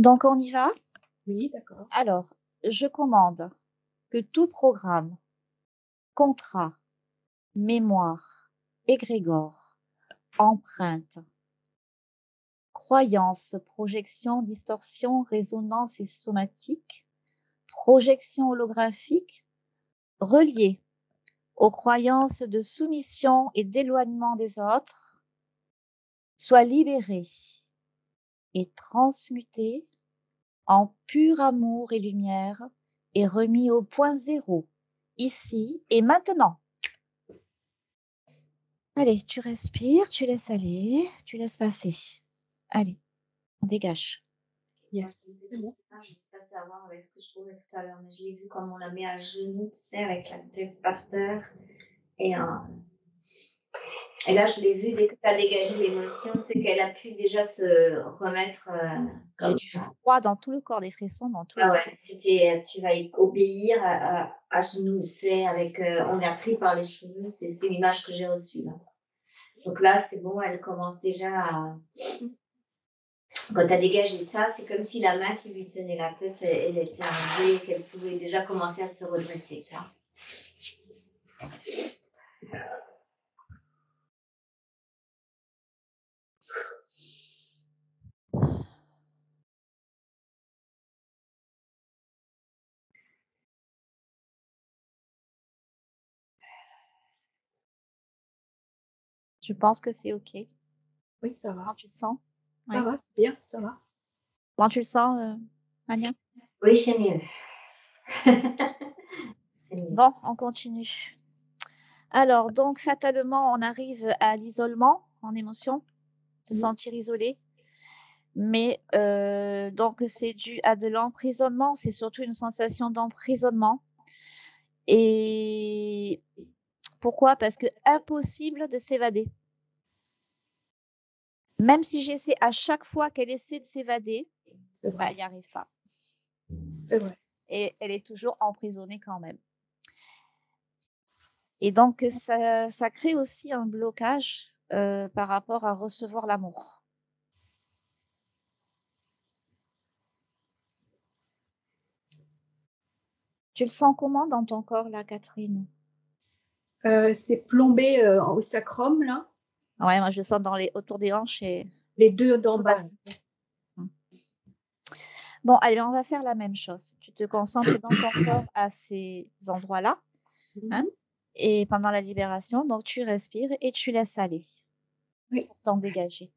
Donc on y va? Oui, d'accord. Alors, je commande que tout programme, contrat, mémoire, égrégore, empreinte, croyance, projection, distorsion, résonance et somatique, projection holographique, relié aux croyances de soumission et d'éloignement des autres, soit libéré et transmuté en pur amour et lumière et remis au point zéro, ici et maintenant. Allez, tu respires, tu laisses aller, tu laisses passer. Allez, on dégage. Yes, c'est Je bon. sais pas, je sais pas si ça a à voir avec ce que je trouvais tout à l'heure, mais je l'ai vu comme on la met à genoux, tu sais, avec la tête par terre. Et, euh, et là, je l'ai vu dès que tu as dégagé l'émotion, c'est qu'elle a pu déjà se remettre J'ai comme du froid dans tout le corps, des frissons dans tout le ah corps. ouais, c'était tu vas obéir à genoux, tu sais, avec on est pris par les cheveux, c'est l'image que j'ai reçue là. Donc là, c'est bon, elle commence déjà à. Quand tu as dégagé ça, c'est comme si la main qui lui tenait la tête, elle était enlevée et qu'elle pouvait déjà commencer à se redresser, tu vois. Je pense que c'est OK. Oui, ça va. Comment tu te sens? Ça Ouais. va, c'est bien, ça va. Comment tu le sens, Ania? Oui, c'est mieux. C'est mieux. Bon, on continue. Alors donc fatalement, on arrive à l'isolement en émotion, se Mmh. sentir isolé. Mais donc c'est dû à de l'emprisonnement, c'est surtout une sensation d'emprisonnement et pourquoi? Parce que impossible de s'évader. Même si j'essaie à chaque fois qu'elle essaie de s'évader, C'est bah, vrai, elle y arrive pas c'est vrai. et elle est toujours emprisonnée quand même et donc ça crée aussi un blocage, par rapport à recevoir l'amour. Tu le sens comment dans ton corps là, Catherine? C'est plombé, au sacrum là, Ouais, moi je le sens dans les autour des hanches et les 2 d'en tout le bas. bassin. Mmh. Bon, allez, on va faire la même chose. Tu te concentres dans ton corps à ces endroits-là, Mmh hein, mh. et pendant la libération, donc tu respires et tu laisses aller Oui. pour t'en dégager.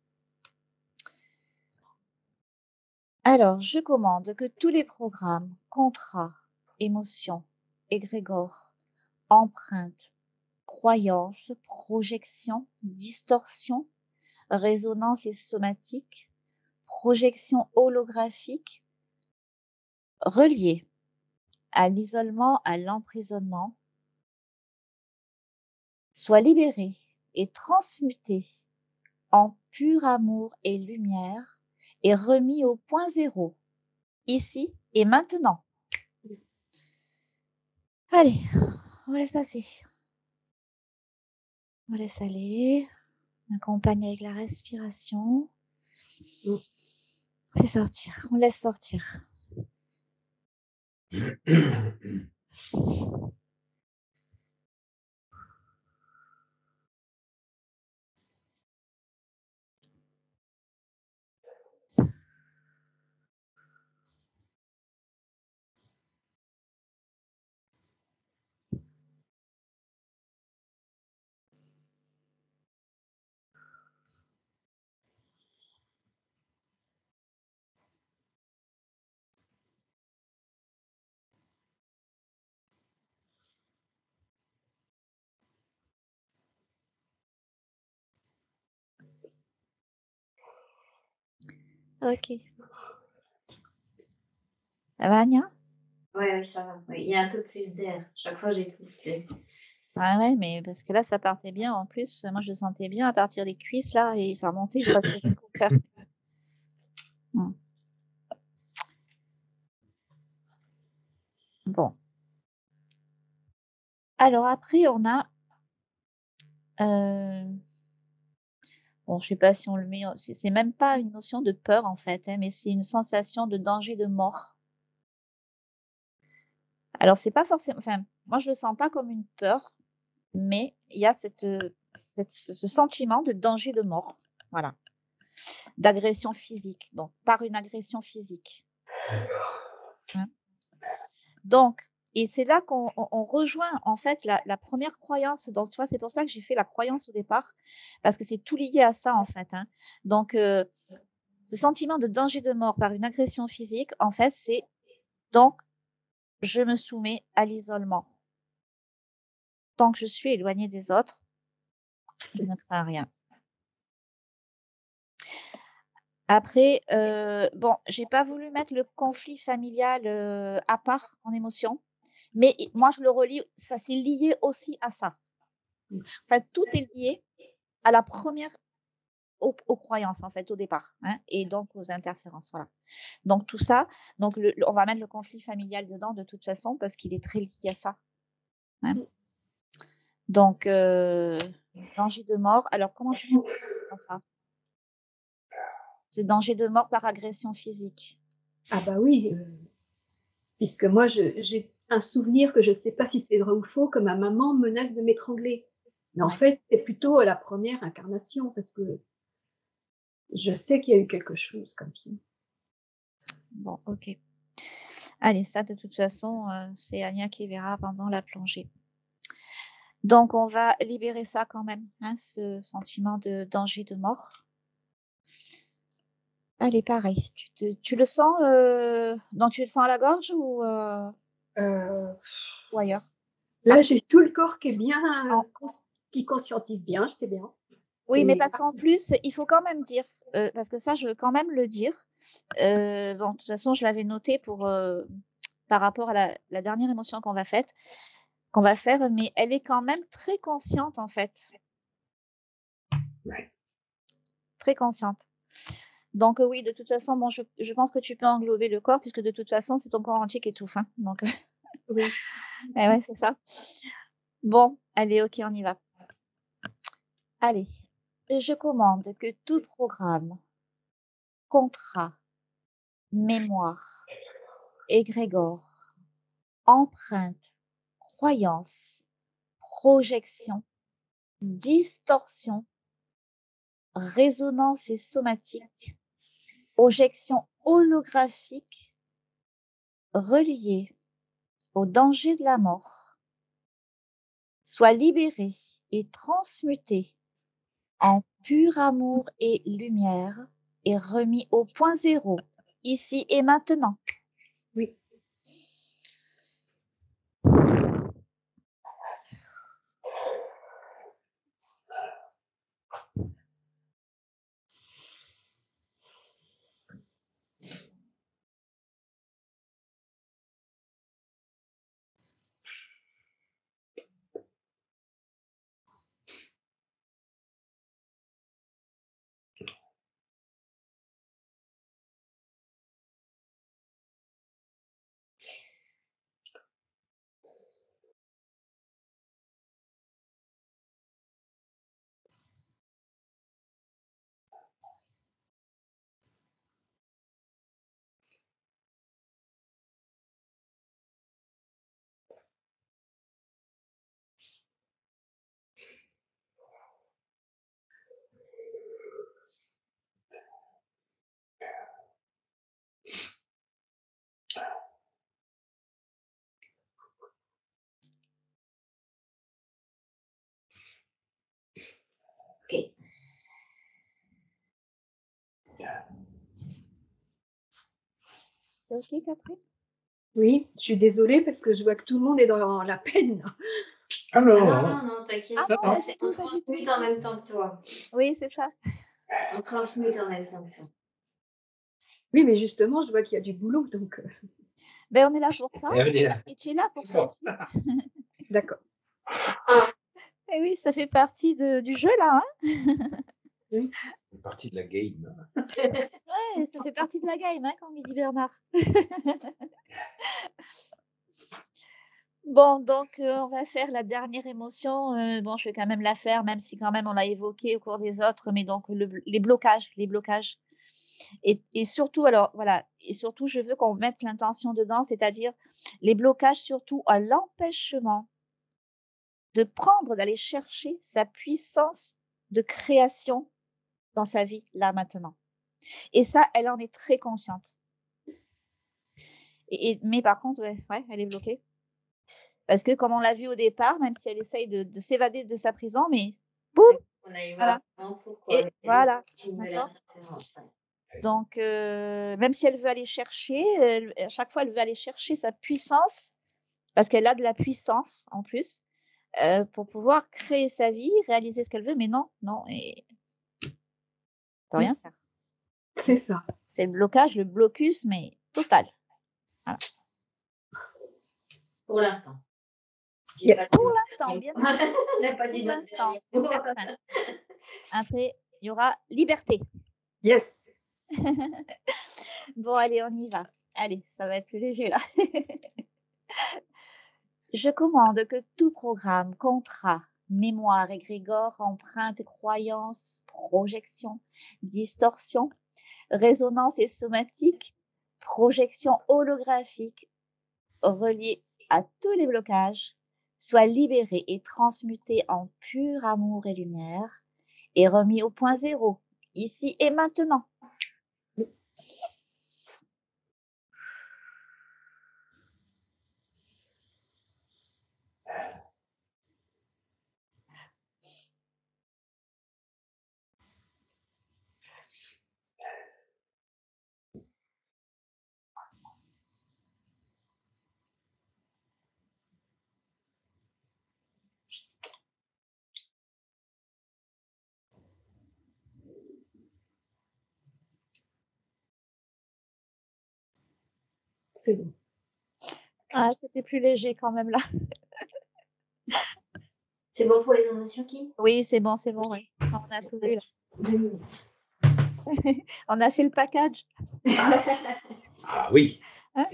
Alors, je commande que tous les programmes, contrats, émotions, égrégores, empreintes, croyances, projections, distorsions, résonances et somatiques, projections holographiques, reliées à l'isolement, à l'emprisonnement, soit libéré et transmuté en pur amour et lumière et remis au point zéro, ici et maintenant. Allez, on laisse passer. On laisse aller. On accompagne avec la respiration. Mmh. Fais sortir. On laisse sortir. Ok. Ça va, Anya? Ouais, ouais, ça va. Ouais, il y a un peu plus d'air. Chaque fois, j'étouffe, tu sais. Ah ouais, mais parce que là, ça partait bien. En plus, moi, je le sentais bien à partir des cuisses, là, et ça remontait presque jusqu'au cœur. Mm. Bon. Alors après, on a Bon, je sais pas si on le met, c'est même pas une notion de peur en fait, hein, mais c'est une sensation de danger de mort. Alors c'est pas forcément, enfin, moi je le sens pas comme une peur, mais il y a ce sentiment de danger de mort, voilà, d'agression physique, donc par une agression physique, hein. Donc et c'est là qu'on rejoint en fait la 1re croyance, donc tu vois? C'est pour ça que j'ai fait la croyance au départ, parce que c'est tout lié à ça en fait, hein. Donc ce sentiment de danger de mort par une agression physique, en fait, c'est donc je me soumets à l'isolement. Tant que je suis éloignée des autres, je ne crains rien. Après, bon, j'ai pas voulu mettre le conflit familial, à part en émotion, mais moi je le relie, ça c'est lié aussi à ça. Enfin, tout est lié à la première, aux croyances en fait, au départ, hein, et donc aux interférences, voilà. Donc tout ça, donc on va mettre le conflit familial dedans de toute façon parce qu'il est très lié à ça, hein. Mmh. Donc danger de mort, alors comment tu décrirais ça? C'est danger de mort par agression physique. Ah bah oui, puisque moi j'ai un souvenir que je sais pas si c'est vrai ou faux, que ma maman menace de m'étrangler. Mais en Ouais, fait, c'est plutôt la première incarnation parce que je sais qu'il y a eu quelque chose comme ça. bon, OK. Allez, ça de toute façon, c'est Anya qui verra pendant la plongée. Donc on va libérer ça quand même, hein, ce sentiment de danger de mort. Allez, pareil, tu le sens, donc tu le sens à la gorge Heu, ou ailleurs? Là, j'ai tout le corps qui est bien, En qui conscientise bien, je sais bien. Oui, mais C'est parce qu'en plus, il faut quand même dire, parce que ça, je veux quand même le dire, bon, de toute façon, je l'avais noté pour, par rapport à la dernière émotion qu'on va faire, mais elle est quand même très consciente, en fait, ouais. très consciente. Donc oui, de toute façon, bon, je pense que tu peux englober le corps puisque de toute façon, c'est ton corps entier qui étouffe, hein, donc Oui. eh ouais, c'est ça. Bon, allez, OK, on y va. Allez, je commande que tout programme, contrat, mémoire, égrégore, empreinte, croyance, projection, distorsion, résonance et somatique, projection holographique reliée au danger de la mort, soit libéré et transmuté en pur amour et lumière et remis au point zéro, ici et maintenant. Oui. OK. C'est OK, Catherine? Oui, je suis désolée parce que je vois que tout le monde est dans la peine, là. Ah non, Alors, non, non, Ah t'inquiète non, pas, pas du on tout, pas du tout. transmute en même temps que toi. Oui, c'est ça. On transmute en même temps que toi. Oui, mais justement, je vois qu'il y a du boulot, donc Ben, on est là pour ça elle est là. et tu es là pour ça D'accord. aussi. d'accord. Eh oui, ça fait partie du jeu là, hein. Oui. Une partie de la game. Ouais, ça fait partie de la game, hein, comme il dit Bernard. Bon, donc on va faire la dernière émotion, bon, je vais quand même la faire, même si quand même on l'a évoqué au cours des autres, mais donc les blocages et surtout alors voilà et surtout je veux qu'on mette l'intention dedans, c'est-à-dire les blocages surtout à l'empêchement de prendre, d'aller chercher sa puissance de création dans sa vie, là, maintenant et ça, elle en est très consciente et mais par contre, ouais, elle est bloquée. Parce que comme on l'a vu au départ, même si elle essaye de s'évader de sa prison, mais boum, Ouais, on a eu voilà vraiment pourquoi et voilà, victime de d'accord? l'interférence, ouais. Donc même si elle veut aller chercher, à chaque fois, elle veut aller chercher sa puissance, parce qu'elle a de la puissance en plus, pour pouvoir créer sa vie, réaliser ce qu'elle veut, mais non, non et peut Mmh, rien faire. c'est ça. C'est le blocage, le blocus, mais total. Voilà. Pour l'instant. J'ai pas Yes, dit Pour notre l'instant, dernier bien mot. entendu, On n'a pas dit pour notre l'instant, dernier c'est mot. certain. Après, il y aura liberté. yes. Bon allez, on y va. Allez, ça va être plus léger là. Je commande que tout programme, contrat, mémoire, égrégore, empreinte, croyance, projection, distorsion, résonance et somatique, projection holographique reliée à tous les blocages, soit libéré et transmuté en pur amour et lumière et remis au point zéro, ici et maintenant. C'est bon. Ah, c'était plus léger quand même là. C'est bon pour les émotions, Kim? Oui, c'est bon, ouais. On a tout vu là. 2 minutes. On a fait le package. Ah oui, Hein?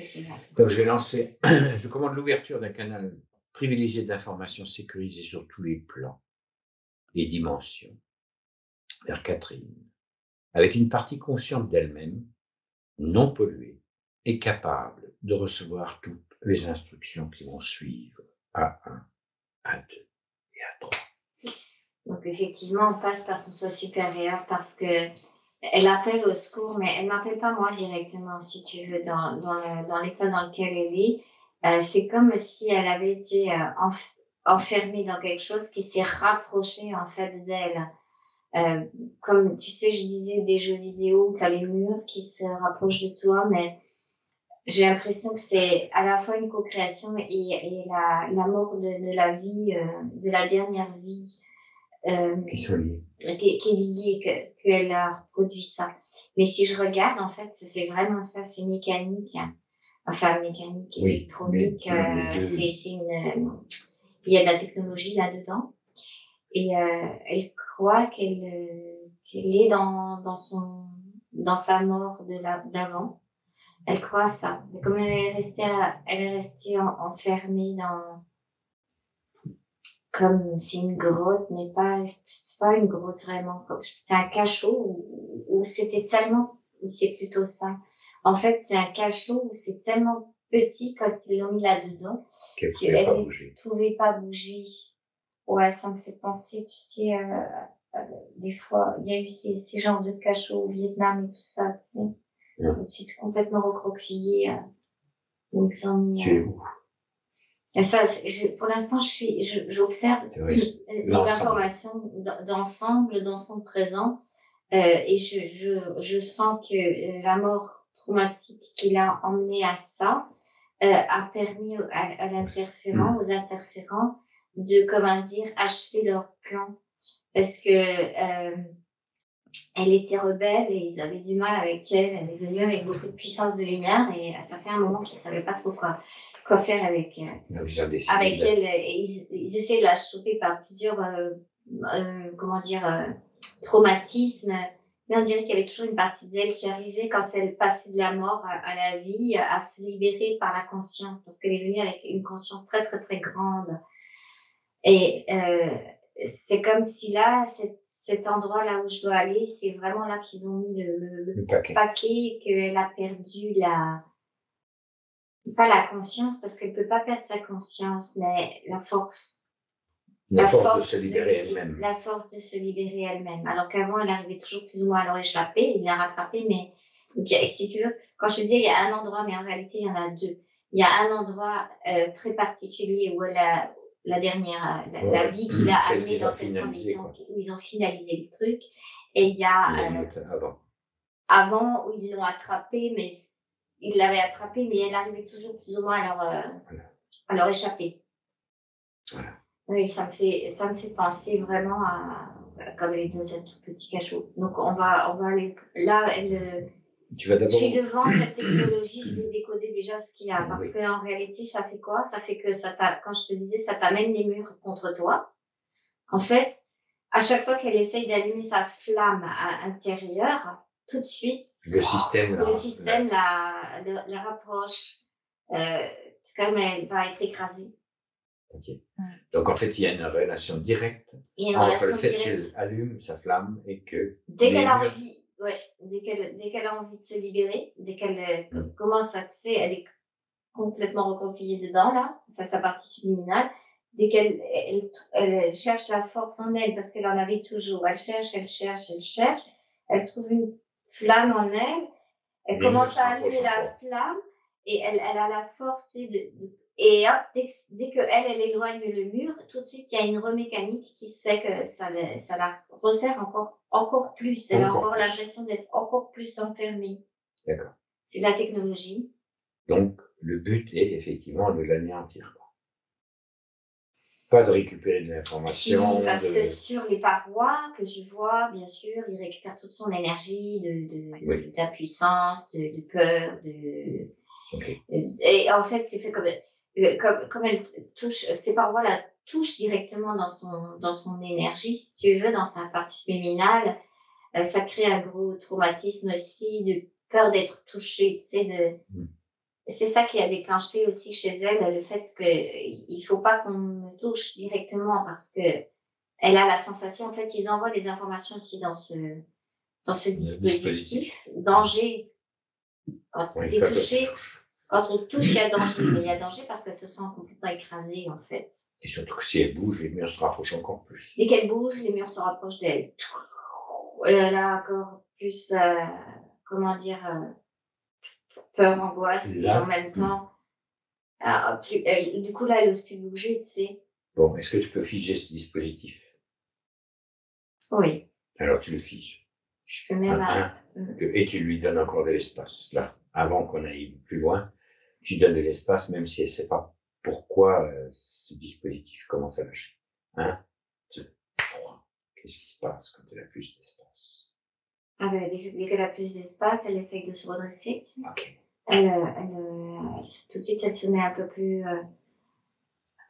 comme je vais lancer, je commande l'ouverture d'un canal privilégié d'informations sécurisées sur tous les plans et dimensions vers Catherine, avec une partie consciente d'elle-même, non polluée et capable de recevoir toutes les instructions qui vont suivre à 1, à 2 et à 3. Donc effectivement, on passe par son soi supérieur parce que elle appelle au secours, mais elle m'appelle pas moi directement, si tu veux, dans l'état dans lequel elle est. C'est comme si elle avait été enfermée dans quelque chose qui s'est rapproché en fait d'elle. Comme tu sais, je disais des jeux vidéo où tu as les murs qui se rapprochent de toi, mais j'ai l'impression que c'est à la fois une co-création et l'amour de la vie, de la dernière vie Qui sont liés. qui est liée, qu'elle a reproduit ça. Mais si je regarde, en fait, ça fait vraiment ça, c'est mécanique. Hein. Enfin, mécanique, Oui, électronique, les deux. c'est il y a de la technologie là-dedans. Et elle croit qu'elle est dans sa mort d'avant. Elle croit ça. Mais comme elle est restée enfermée dans, comme c'est une grotte, mais c'est pas une grotte vraiment. C'est un cachot où c'était tellement, c'est plutôt ça. En fait, c'est un cachot où c'est tellement petit quand ils l'ont mis là-dedans Qu'elle ne pouvait qu'elle pas ne bouger. pouvait pas bouger. Ouais, ça me fait penser, tu sais, des fois, il y a eu ces genres de cachots au Vietnam et tout ça, tu sais. Où tu es complètement recroquevillé, où ils ont mis. Tu es où? Et ça, pour l'instant, j'observe les informations d'ensemble, dans son présent, et je sens que la mort traumatique qui l'a emmené à ça a permis à l'interférent, aux interférents, de, comment dire, achever leur plan. Parce que elle était rebelle et ils avaient du mal avec elle. Elle est venue avec beaucoup de puissance de lumière et ça fait un moment qu'ils ne savaient pas trop quoi faire avec elle. Et ils essaient de la choper par plusieurs, comment dire, traumatismes. Mais on dirait qu'il y avait toujours une partie d'elle qui arrivait quand elle passait de la mort à la vie, à se libérer par la conscience, parce qu'elle est venue avec une conscience très, très, très grande. Et c'est comme si là, cet endroit-là où je dois aller, c'est vraiment là qu'ils ont mis le paquet, qu'elle a perdu pas la conscience, parce qu'elle peut pas perdre sa conscience, mais la force. La force de se libérer elle-même. La force de se libérer elle-même. Alors qu'avant, elle arrivait toujours plus ou moins à leur échapper, il l'a rattrapée, mais donc, si tu veux, quand je te dis il y a un endroit, mais en réalité, il y en a deux. Il y a un endroit très particulier où elle a la dernière, la vie qu'il a amenée dans cette condition, où ils ont finalisé le truc. Et il y a avant où ils l'ont attrapée, mais ils l'avaient attrapée, mais elle arrivait toujours plus ou moins à leur échapper. Voilà. Oui, ça me fait penser vraiment à comme elle est dans un tout petit cachot. Donc on va aller là. Je suis devant cette technologie, je vais décoder déjà ce qu'il y a, parce qu'en réalité, ça fait quoi? Ça fait que quand je te disais, ça t'amène les murs contre toi. En fait, à chaque fois qu'elle essaye d'allumer sa flamme intérieure, tout de suite, le système la rapproche, comme elle va être écrasée. Okay. Donc en fait, il y a une relation directe entre le fait qu'elle allume sa flamme et que dès qu'elle a envie, dès qu'elle a envie de se libérer, dès qu'elle commence à, tu sais, elle est complètement reconfigurée dedans là, enfin sa partie subliminale. Dès qu'elle cherche la force en elle, parce qu'elle en avait toujours, elle cherche, elle trouve une flamme en elle, elle commence à allumer la flamme et elle a la force et hop, dès qu'elle éloigne le mur, tout de suite, il y a une remécanique qui se fait que ça la resserre encore plus. Elle a encore l'impression d'être encore plus enfermée. D'accord. C'est de la technologie. Donc, le but est effectivement de l'anéantir. Pas de récupérer de l'information. Si, parce que sur les parois que je vois, bien sûr, il récupère toute son énergie d'impuissance, de peur, Okay. Et en fait, c'est fait comme elle touche, ces parois la touchent directement dans son énergie, si tu veux, dans sa partie subliminale. Ça crée un gros traumatisme aussi, de peur d'être touchée, tu sais, c'est ça qui a déclenché aussi chez elle le fait qu'il faut pas qu'on me touche directement, parce que elle a la sensation, en fait, ils envoient des informations aussi dans ce dispositif. Danger. Quand tu es touché, quand on touche, il y a danger. Mais il y a danger parce qu'elle se sent complètement écrasée, en fait. Et surtout que si elle bouge, les murs se rapprochent encore plus. Dès qu'elle bouge, les murs se rapprochent d'elle. Et elle a encore plus, comment dire, peur, angoisse, et en même temps, du coup, là, elle n'ose plus bouger, tu sais. Bon, est-ce que tu peux figer ce dispositif? Oui. Alors, tu le figes. Je peux même... Et tu lui donnes encore de l'espace, là. Avant qu'on aille plus loin, tu donnes de l'espace, même si elle ne sait pas pourquoi ce dispositif commence à lâcher. 1, 2, 3. Qu'est-ce qui se passe quand elle a plus d'espace? Dès qu'elle a plus d'espace, elle essaye de se redresser. Ok. Tout de suite, elle se met un peu plus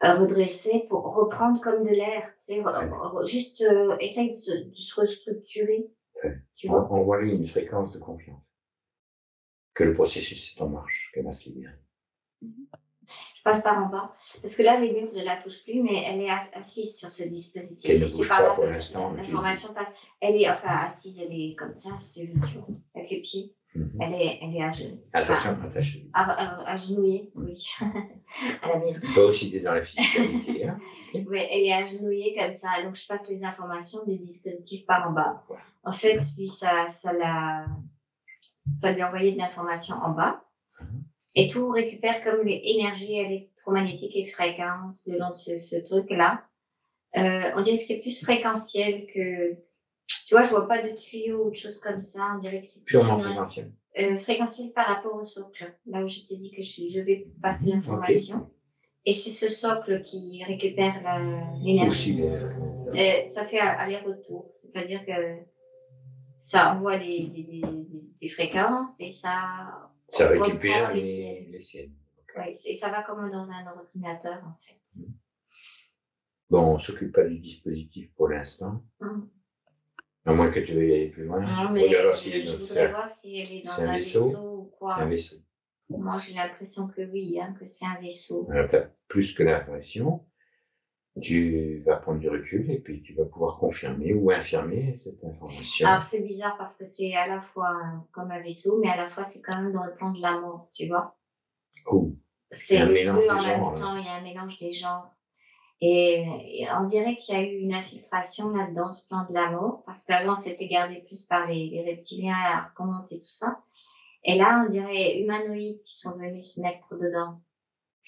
redressée pour reprendre comme de l'air. Tu sais, juste essaye de se restructurer. Tu vois, envoie-lui une fréquence de confiance. Que le processus est en marche, qu'elle va se libérer. Je passe par en bas. Parce que là, les murs ne la touchent plus, mais elle est assise sur ce dispositif. Elle ne bouge pas pour l'instant. L'information passe. Elle est assise, elle est comme ça, si tu veux, avec les pieds. Elle est à genoux. Attention, attache. Agenouillée, oui. À la maison. Toi aussi, tu es dans la physicalité. Hein? Oui, elle est agenouillée comme ça. Donc, je passe les informations du dispositif par en bas. Ouais. En fait, lui, ça lui a envoyé de l'information en bas. Et tout récupère comme les énergies électromagnétiques et fréquences le long de ce truc-là. On dirait que c'est plus fréquentiel que... Tu vois, je vois pas de tuyaux ou de choses comme ça. On dirait que c'est purement fréquentiel. Fréquentiel par rapport au socle. Là où je t'ai dit que je vais passer l'information. Okay. Et c'est ce socle qui récupère l'énergie. Ça fait aller-retour. C'est-à-dire que ça envoie des fréquences et ça récupère les siennes. Oui, et ça va comme dans un ordinateur, en fait. Bon, on ne s'occupe pas du dispositif pour l'instant. À moins que tu veuilles aller plus loin. Non, mais Regarde s'il est je dans voudrais voir si elle est dans c'est un un vaisseau. vaisseau ou C'est un quoi. vaisseau. Moi, j'ai l'impression que oui, hein, que c'est un vaisseau. T'as plus que l'impression. Tu vas prendre du recul et puis tu vas pouvoir confirmer ou infirmer cette information. Alors, c'est bizarre parce que c'est à la fois comme un vaisseau, mais à la fois, c'est quand même dans le plan de la mort, tu vois. Oh, C'est un les mélange deux des en même genres, temps, il y a un mélange des genres. Et on dirait qu'il y a eu une infiltration là-dedans, ce plan de la mort, parce qu'avant, c'était gardé plus par les reptiliens, archontes et tout ça. Et là, on dirait humanoïdes qui sont venus se mettre dedans.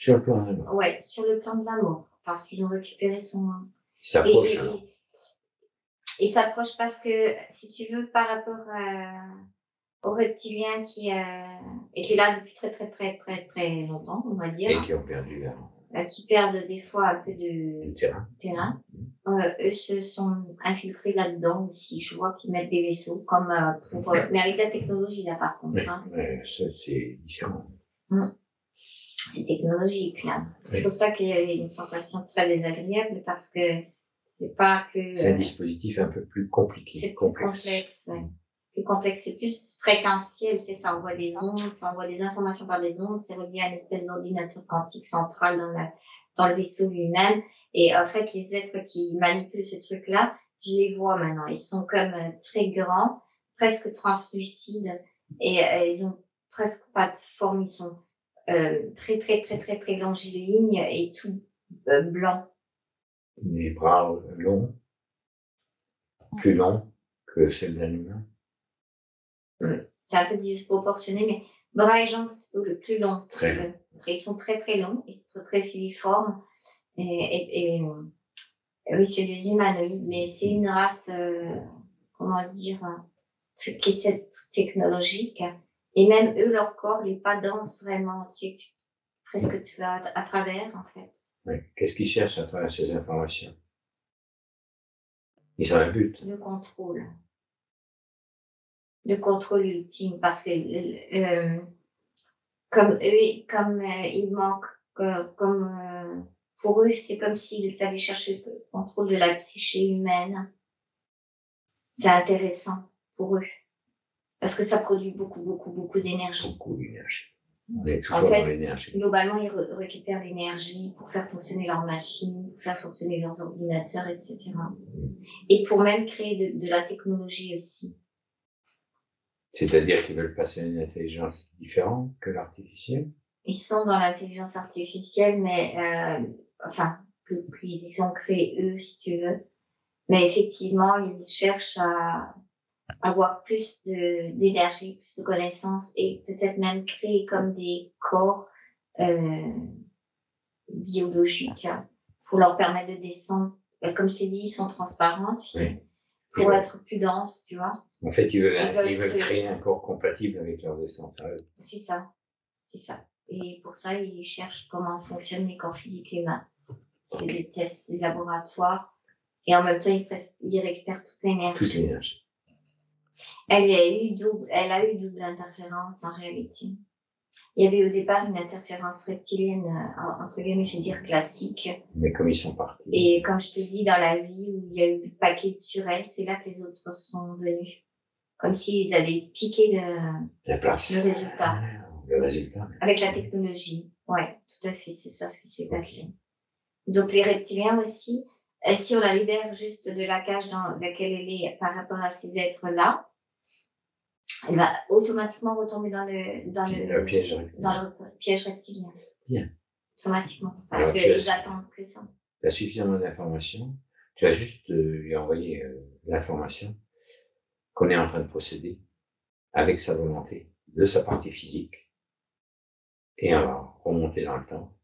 sur le plan de la mort. Ouais, sur le plan de la mort, parce qu'ils ont récupéré son... Il s'approche alors. Il s'approche parce que, si tu veux, par rapport aux reptiliens qui étaient là depuis très longtemps, on va dire, Et qui ont perdu qui perdent des fois un peu du de terrain. eux se sont infiltrés là-dedans aussi. Je vois qu'ils mettent des vaisseaux, comme pour... mais avec la technologie, là, par contre. Oui, Hein. ça, c'est différent. C'est technologique, là. C'est Oui. pour ça qu'il y a une sensation très désagréable, parce que c'est pas que... C'est un dispositif un peu plus compliqué. C'est plus complexe, ouais. C'est plus complexe, c'est plus fréquentiel, c'est ça envoie des ondes, ça envoie des informations par des ondes, c'est relié à une espèce d'ordinateur quantique central dans le vaisseau lui-même. Et en fait, les êtres qui manipulent ce truc-là, je les vois maintenant. Ils sont comme très grands, presque translucides, et ils ont presque pas de forme, ils sont très longilignes et tout blanc. Les bras longs, plus longs que ceux d'un humain. C'est un peu disproportionné, mais bras et jambes, c'est le plus long, si Très tu veux. Ils sont très longs, ils sont très filiformes. Et oui, c'est des humanoïdes, mais c'est une race, comment dire, qui est technologique. Et même eux, leur corps n'est pas dense vraiment. Tu sais, presque tu vas à travers, en fait. Oui. Qu'est-ce qu'ils cherchent à travers ces informations? Ils ont un but. Le contrôle. Le contrôle ultime, parce que comme eux, comme il manque, comme pour eux, c'est comme s'ils allaient chercher le contrôle de la psyché humaine. C'est intéressant pour eux, parce que ça produit beaucoup d'énergie. Beaucoup d'énergie. On est En toujours dans fait, l'énergie. globalement, ils récupèrent l'énergie pour faire fonctionner leurs machines, pour faire fonctionner leurs ordinateurs, etc. Et pour même créer de la technologie aussi. C'est-à-dire qu'ils veulent passer à une intelligence différente que l'artificielle? Ils sont dans l'intelligence artificielle, mais enfin, qu'ils ont créé eux, si tu veux. Mais effectivement, ils cherchent à avoir plus d'énergie, plus de connaissances et peut-être même créer comme des corps biologiques, hein, pour leur permettre de descendre. Comme je t'ai dit, ils sont transparents, tu sais, pour être plus denses, tu vois. En fait, ils veulent créer un corps compatible avec leurs essences. C'est ça, c'est ça. Et pour ça, ils cherchent comment fonctionnent les corps physiques humains. C'est des tests, des laboratoires. Et en même temps, ils récupèrent toute l'énergie. Toute l'énergie. Elle a eu double interférence en réalité. Il y avait au départ une interférence reptilienne, entre guillemets, je veux dire classique. Mais comme ils sont partis. Et comme je te dis, dans la vie où il y a eu le paquet sur elle, c'est là que les autres sont venus. Comme s'ils avaient piqué La place. le résultat. Le résultat. Avec la technologie. Ouais, tout à fait, c'est ça ce qui s'est passé. Donc les reptiliens aussi, si on la libère juste de la cage dans laquelle elle est par rapport à ces êtres-là, elle va automatiquement retomber dans le piège reptilien. Bien. Automatiquement. Parce qu'ils attendent que ça. Tu as suffisamment d'informations. Tu vas juste lui envoyer l'information qu'on est en train de procéder avec sa volonté, de sa partie physique. Et on va remonter dans le temps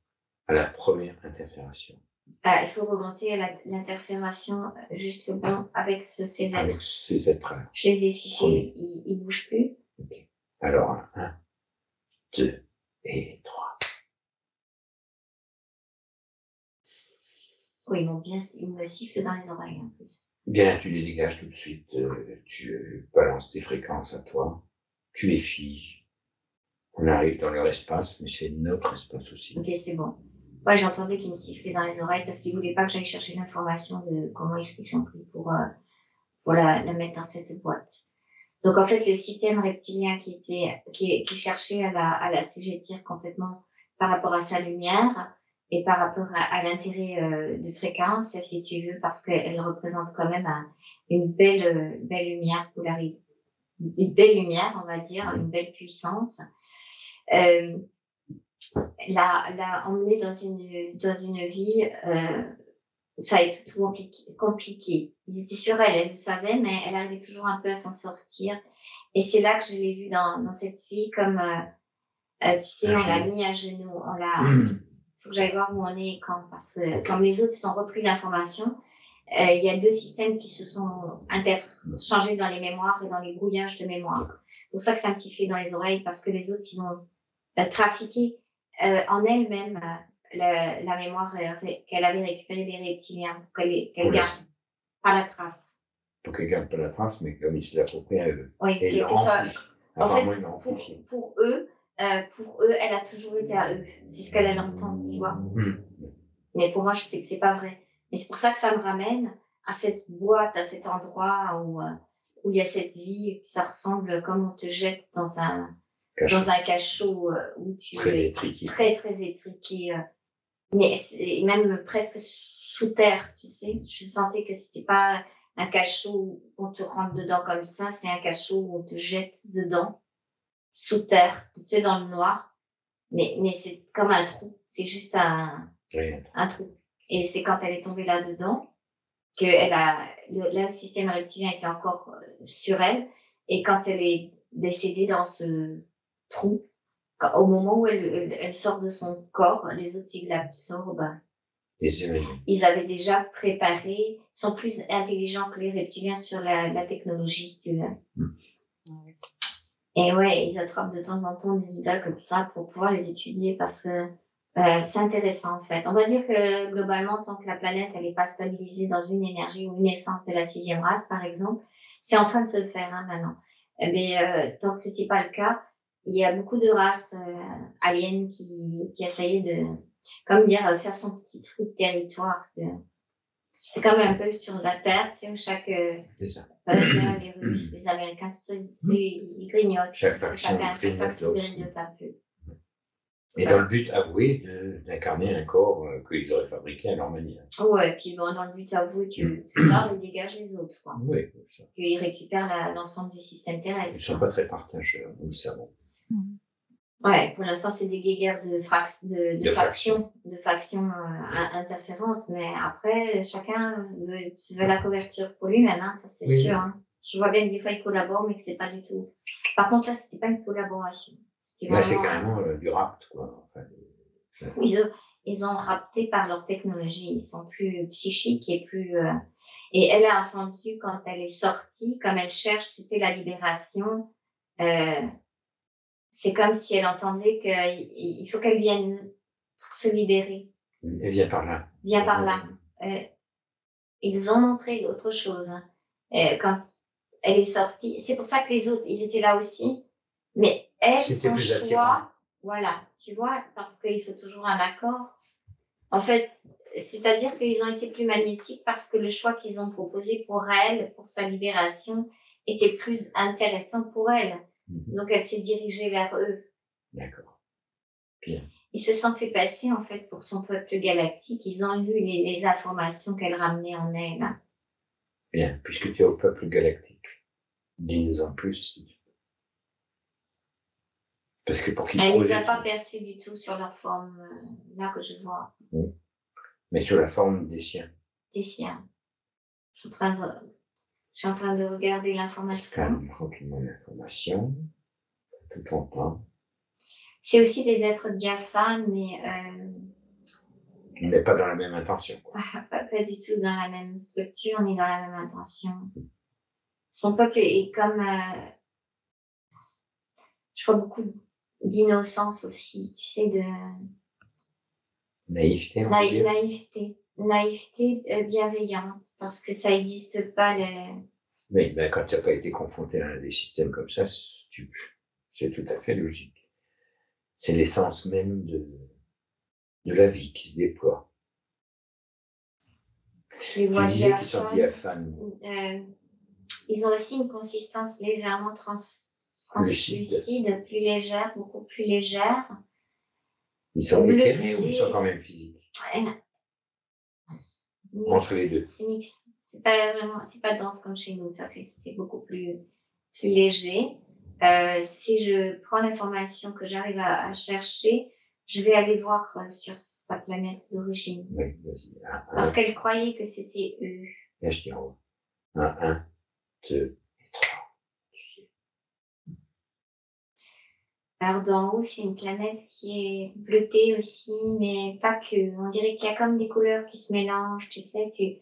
à la première interfération. Il faut remonter à l'interfération juste le bon avec ces êtres. Avec ces êtres-là. Je les ai fichés, ils bougent plus. Okay. Alors, 1, 2 et 3. Oui, ils me sifflent dans les oreilles en plus. Bien, tu les dégages tout de suite, tu balances tes fréquences à toi, tu les figes. On arrive dans leur espace, mais c'est notre espace aussi. Ok, c'est bon. Ouais, j'entendais qu'ils me sifflaient dans les oreilles parce qu'ils voulaient pas que j'aille chercher l'information de comment ils sont pris pour pour la mettre dans cette boîte. Donc, en fait, le système reptilien qui cherchait à la assujettir complètement par rapport à sa lumière et par rapport à l'intérêt de fréquence, si tu veux, parce qu'elle représente quand même une belle lumière polarisée. Une belle lumière, on va dire, une belle puissance. L'a emmené dans une vie, ça a été tout compliqué. Ils étaient sur elle, elle le savait, mais elle arrivait toujours un peu à s'en sortir. Et c'est là que je l'ai vue dans cette fille comme, tu sais, on l'a mis à genoux, faut que j'aille voir où on est et quand, parce que comme les autres ils ont repris l'information, il y a 2 systèmes qui se sont interchangés dans les mémoires et dans les brouillages de mémoire. C'est pour ça que ça me sifflait dans les oreilles, parce que les autres, ils ont trafiqué en elle-même la mémoire qu'elle avait récupérée des reptiliens pour qu'elle garde pas la trace. Pour qu'elle garde pas la trace, mais comme ils se l'approprient à eux. Oui, et en fait, pour eux, elle a toujours été à eux. C'est ce qu'elle entend, tu vois. Mais pour moi, je sais que c'est pas vrai. Et c'est pour ça que ça me ramène à cette boîte, à cet endroit où il y a cette vie, ça ressemble comme on te jette dans un cachot où tu es très, très étriqué. Mais même presque sous terre, tu sais. Je sentais que c'était pas un cachot où on te rentre dedans comme ça, c'est un cachot où on te jette dedans, sous terre, tu sais, dans le noir. Mais c'est comme un trou, c'est juste un trou. Et c'est quand elle est tombée là-dedans que le système reptilien était encore sur elle. Et quand elle est décédée dans ce trou, au moment où elle sort de son corps, les autres, ils l'absorbent. Ils avaient déjà préparé, sont plus intelligents que les reptiliens sur la technologie, si tu veux. Et ouais, ils attrapent de temps en temps des humains comme ça pour pouvoir les étudier parce que c'est intéressant en fait. On va dire que globalement, tant que la planète elle n'est pas stabilisée dans une énergie ou une essence de la 6e race, par exemple, c'est en train de se faire maintenant. Mais tant que c'était pas le cas, il y a beaucoup de races aliens qui essayaient de, comme dire, faire son petit truc de territoire. C'est comme un peu sur la Terre, tu sais, où chaque les Russes, les Américains, tout ça, ils grignotent. Chaque faction grignote un peu. Et dans le but avoué d'incarner un corps qu'ils auraient fabriqué à leur manière. Ouais, puis bon, dans le but avoué que plus tard, ils dégagent les autres, quoi. Oui, ça. Qu'ils récupèrent l'ensemble du système terrestre. Ils ne sont pas très partageurs, nous le savons. Ouais, pour l'instant, c'est des guéguerres de factions interférentes, mais après, chacun veut la couverture pour lui-même, hein, ça c'est sûr. Hein. Je vois bien que des fois, ils collaborent, mais que c'est pas du tout. Par contre, là, c'était pas une collaboration. Là, c'est carrément du rapt, quoi. Enfin, ils ont rapté par leur technologie. Ils sont plus psychiques et plus. Et elle a entendu quand elle est sortie, comme elle cherche, tu sais, la libération. C'est comme si elle entendait qu'il faut qu'elle vienne pour se libérer. Elle vient par là. Viens par là. Ils ont montré autre chose. Quand elle est sortie, c'est pour ça que les autres, ils étaient là aussi. Mais elle, son choix, voilà, tu vois, parce qu'il faut toujours un accord. En fait, c'est-à-dire qu'ils ont été plus magnétiques parce que le choix qu'ils ont proposé pour elle, pour sa libération, était plus intéressant pour elle. Donc, elle s'est dirigée vers eux. D'accord. Bien. Ils se sont fait passer, en fait, pour son peuple galactique. Ils ont lu les informations qu'elle ramenait en elle. Bien, puisque tu es au peuple galactique, dis-nous en plus. Parce que pour qu'ils elle ne les a pas perçus du tout sur leur forme, là que je vois. Mais sur la forme des siens. Des siens. Je suis en train de regarder l'information. Scanne tranquillement l'information. Tout ton temps. C'est aussi des êtres diaphanes, mais on n'est pas dans la même intention. Pas du tout dans la même structure, ni dans la même intention. Son peuple est comme, je vois beaucoup d'innocence aussi, tu sais, de naïveté. Naïveté bienveillante, parce que ça n'existe pas. Oui, ben quand tu n'as pas été confronté à des systèmes comme ça, c'est tout à fait logique. C'est l'essence même de la vie qui se déploie. Les voix tu disais qu'ils sont diaphanes. Ils ont aussi une consistance légèrement translucide, plus légère, beaucoup plus légère. Ils sont Bleuté. éclairés ou ils sont quand même physiques? Entre les deux. C'est mix. C'est pas dense comme chez nous. Ça, c'est beaucoup plus léger. Si je prends l'information que j'arrive à chercher, je vais aller voir sur sa planète d'origine. Oui, vas-y. Parce qu'elle croyait que c'était eux. Là, je dis en haut. 1, 2 et 3. Alors, d'en haut, c'est une planète qui est bleutée aussi, mais pas que. On dirait qu'il y a comme des couleurs qui se mélangent, tu sais, tu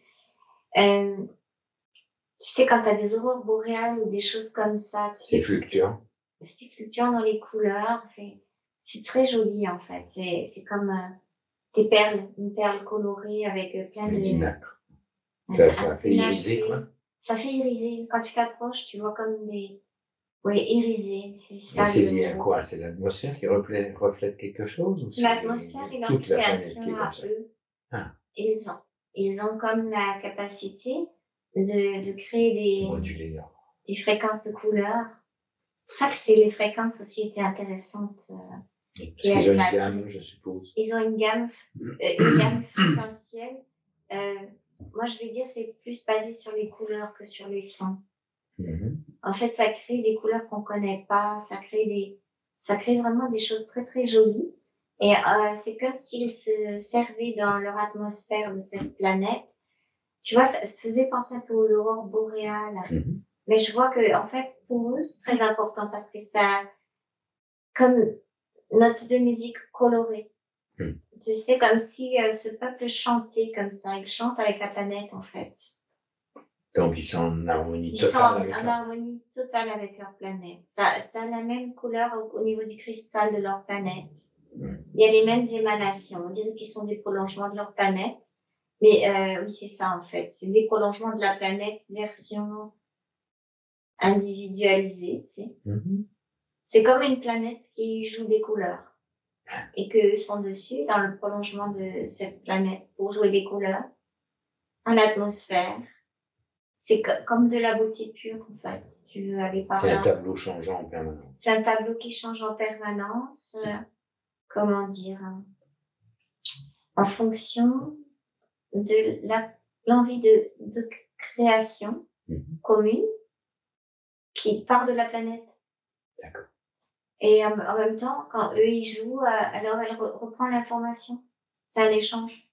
sais, quand tu as des aurores boréales ou des choses comme ça, C'est fluctuant. C'est fluctuant dans les couleurs, c'est très joli en fait. C'est comme des perles, une perle colorée avec plein de. Du nacre. un Ça peu fait iriser, nacré. quoi. Ça fait iriser. Quand tu t'approches, tu vois comme des. Oui, irisé. C'est Mais ça c'est le lié à mot. quoi? C'est l'atmosphère qui reflète quelque chose ou c'est L'atmosphère et leur toute la planète qui création est comme à ça? eux. Ah, Ils ont comme la capacité de créer moduler leur. des fréquences de couleurs. C'est pour ça que c'est les fréquences aussi étaient intéressantes. Parce qu'ils ont une gamme, je suppose. Ils ont une gamme fréquentielle. Moi, je vais dire c'est plus basé sur les couleurs que sur les sons. En fait, ça crée des couleurs qu'on connaît pas. Ça crée vraiment des choses très très jolies. Et c'est comme s'ils se servaient dans leur atmosphère de cette planète. Tu vois, ça faisait penser un peu aux aurores boréales. Mais je vois que en fait, pour eux, c'est très important parce que ça, comme note de musique colorée. Tu sais, comme si ce peuple chantait comme ça. Il chante avec la planète, en fait. Donc, ils sont en harmonie Ils sont totale en harmonie totale avec leur planète. Ça a la même couleur au niveau du cristal de leur planète. Il y a les mêmes émanations. On dirait qu'ils sont des prolongements de leur planète. Mais oui, c'est ça, en fait. C'est des prolongements de la planète version individualisée, tu sais. C'est comme une planète qui joue des couleurs. Et qu'eux sont dessus, dans le prolongement de cette planète, pour jouer des couleurs, dans l'atmosphère. C'est comme de la beauté pure, en fait, si tu veux aller par C'est là. un tableau changeant en permanence. C'est un tableau qui change en permanence, comment dire, en fonction de l'envie de création commune qui part de la planète. D'accord. Et en même temps, quand eux ils jouent, alors elle reprend l'information. C'est un échange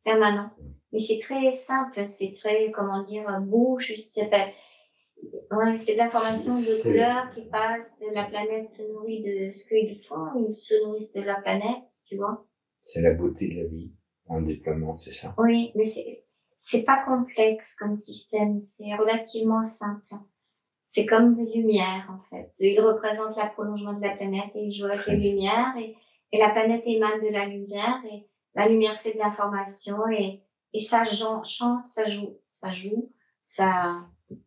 permanent. Mais c'est très simple, c'est très, comment dire, beau, juste, c'est de l'information de couleurs qui passe, la planète se nourrit de ce qu'ils font, ils se nourrissent de la planète, tu vois. C'est la beauté de la vie en déploiement, c'est ça? Oui, mais c'est pas complexe comme système, c'est relativement simple. C'est comme des lumières, en fait. Ils représentent le prolongement de la planète et ils jouent avec les lumières et la planète émane de la lumière et la lumière, c'est de l'information et ça chante, ça joue, ça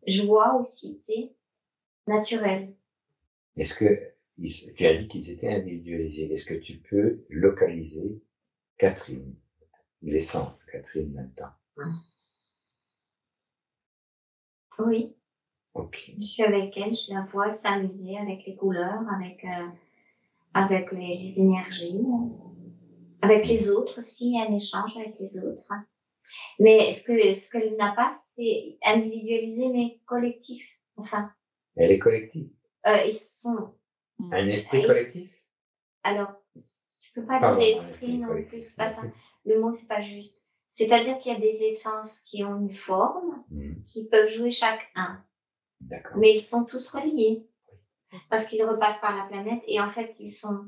joie aussi, tu sais, naturel. Est-ce que, tu as dit qu'ils étaient individualisés, est-ce que tu peux localiser Catherine, l'essence de Catherine maintenant? Oui. Ok. Je suis avec elle, je la vois s'amuser avec les couleurs, avec les énergies, avec les autres aussi, un échange avec les autres. Mais ce qu'elle n'a pas, c'est individualisé, mais collectif. Enfin. Elle est collective. Ils sont. Un esprit collectif? Alors, je peux pas dire esprit non plus, c'est pas ça. Le mot, c'est pas juste. C'est-à-dire qu'il y a des essences qui ont une forme, qui peuvent jouer chacun. D'accord. Mais ils sont tous reliés. Parce qu'ils repassent par la planète et en fait, ils sont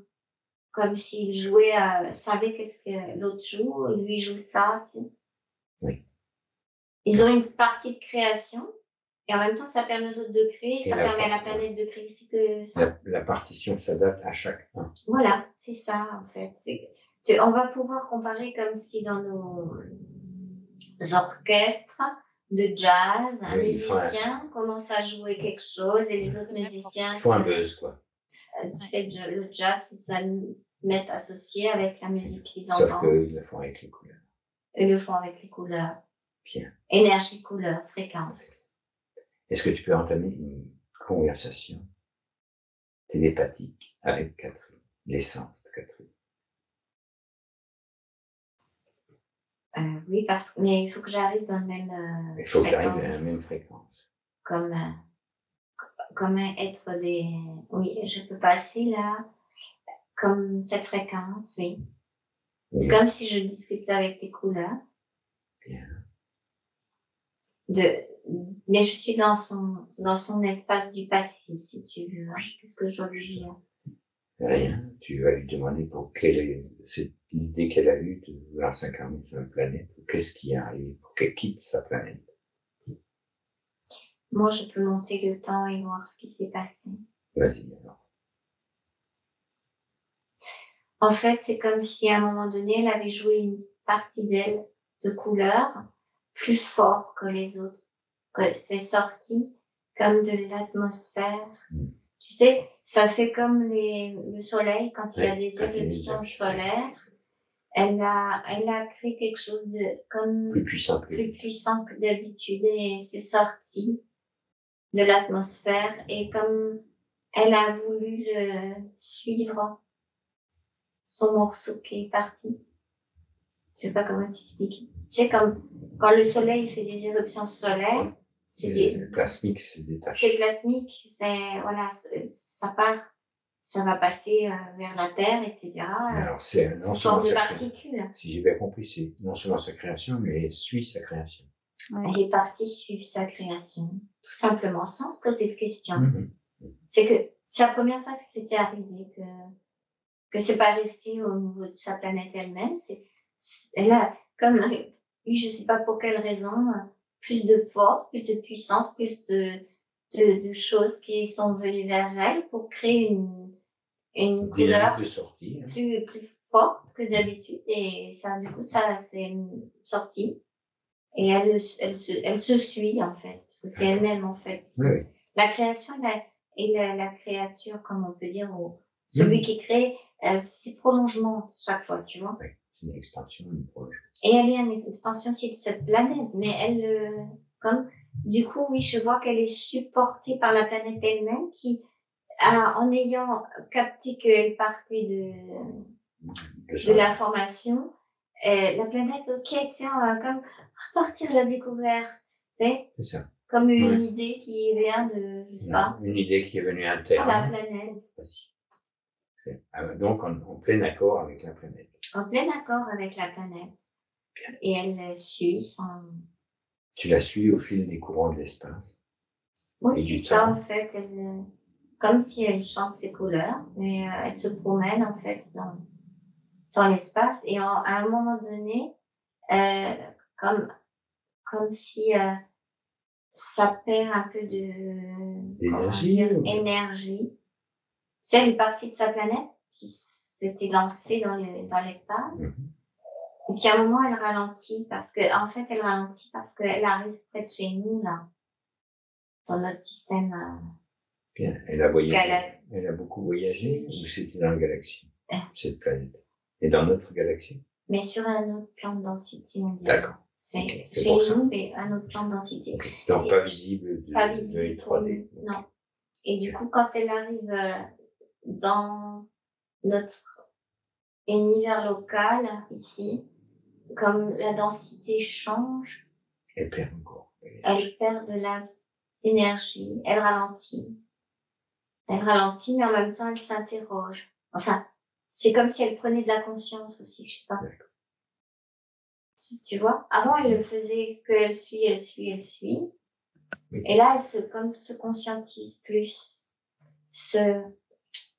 comme s'ils jouaient, savaient qu'est-ce que l'autre joue, lui joue ça, tu sais. Oui. Ils ont une partie de création et en même temps, ça permet aux autres de créer, ça permet à la planète de créer, c'est que ça. La partition s'adapte à chacun. Voilà, c'est ça en fait. On va pouvoir comparer comme si dans nos orchestres de jazz, un musicien commence à jouer quelque chose et les autres musiciens font un buzz, quoi. Tu fais le jazz, ça se met associé avec la musique qu'ils entendent. entendent. Sauf qu'ils le font avec les couleurs. Ils le font avec les couleurs. Bien. Énergie, couleur, fréquence. Est-ce que tu peux entamer une conversation télépathique avec Catherine, l'essence de Catherine? Oui, mais il faut que j'arrive dans le même Il faut que tu arrives à la fréquence. même fréquence. Comme, comme être des... Oui, je peux passer là, comme cette fréquence, oui. C'est comme si je discutais avec des couleurs. Bien. Mais je suis dans son espace du passé, si tu veux. Qu'est-ce que je dois lui dire? Rien. Tu vas lui demander pour quelle est cette idée qu'elle a eue de vouloir s'incarner sur la planète, ou qu'est-ce qui est arrivé pour qu'elle quitte sa planète. Moi, je peux monter le temps et voir ce qui s'est passé. Vas-y alors. En fait, c'est comme si à un moment donné, elle avait joué une partie d'elle de couleur plus fort que les autres, que c'est sorti comme de l'atmosphère. Tu sais, ça fait comme le soleil quand il y a des éruptions solaires. Elle a créé quelque chose de comme Plus puissant que d'habitude et c'est sorti de l'atmosphère et comme elle a voulu le suivre son morceau qui est parti. Je sais pas comment t'expliquer. Tu sais, comme quand le soleil fait des éruptions solaires, c'est plasmique, c'est détaché. C'est plasmique, voilà, ça part, ça va passer vers la Terre, etc. Alors c'est sous forme de particules. Si j'ai bien compris, c'est non seulement sa création, mais elle suit sa création. Ouais. Les parties suivent sa création, tout simplement, sans se poser de questions. C'est que c'est la première fois que c'était arrivé, que c'est pas resté au niveau de sa planète elle-même. Elle a comme eu, je sais pas pour quelle raison, plus de force, plus de puissance, plus de choses qui sont venues vers elle pour créer une couleur de sortie, plus forte que d'habitude et ça, du coup, ça s'est sorti et elle se suit en fait, parce que c'est elle-même en fait. Oui. La création et la créature, comme on peut dire, celui qui crée, c'est prolongement chaque fois, tu vois. Oui, c'est une extension, une prolongement. Et elle est une extension aussi de cette planète, mais elle, du coup, oui, je vois qu'elle est supportée par la planète elle-même qui, en ayant capté qu'elle partait de l'information, la planète, ok, tiens, on va comme repartir à la découverte, tu sais. C'est ça. Comme une idée qui vient de, je sais pas. Une idée qui est venue interne. À la planète. Donc en plein accord avec la planète. En plein accord avec la planète. Bien. Et elle suit son... Tu la suis au fil des courants de l'espace. Oui, c'est ça en fait. Comme si elle chante ses couleurs, mais elle se promène en fait dans l'espace et à un moment donné, comme si ça perd un peu énergie. Tu sais, elle est partie de sa planète, qui s'était lancée dans l'espace. Et puis à un moment, elle ralentit elle ralentit parce qu'elle arrive près de chez nous, là, dans notre système. Bien. Elle a voyagé. Elle a beaucoup voyagé ou c'était dans la galaxie, cette planète? Et dans notre galaxie? Mais sur un autre plan de densité, on dirait. D'accord. C'est chez nous, mais un autre plan de densité. Donc pas visible de 3D. Non. Et du coup, quand elle arrive dans notre univers local, ici, comme la densité change, elle perd encore. Elle perd de l'énergie, elle ralentit. Elle ralentit, mais en même temps, elle s'interroge. Enfin, c'est comme si elle prenait de la conscience aussi, je sais pas. Tu vois? Avant, elle le faisait qu'elle suit. Et là, elle se conscientise plus,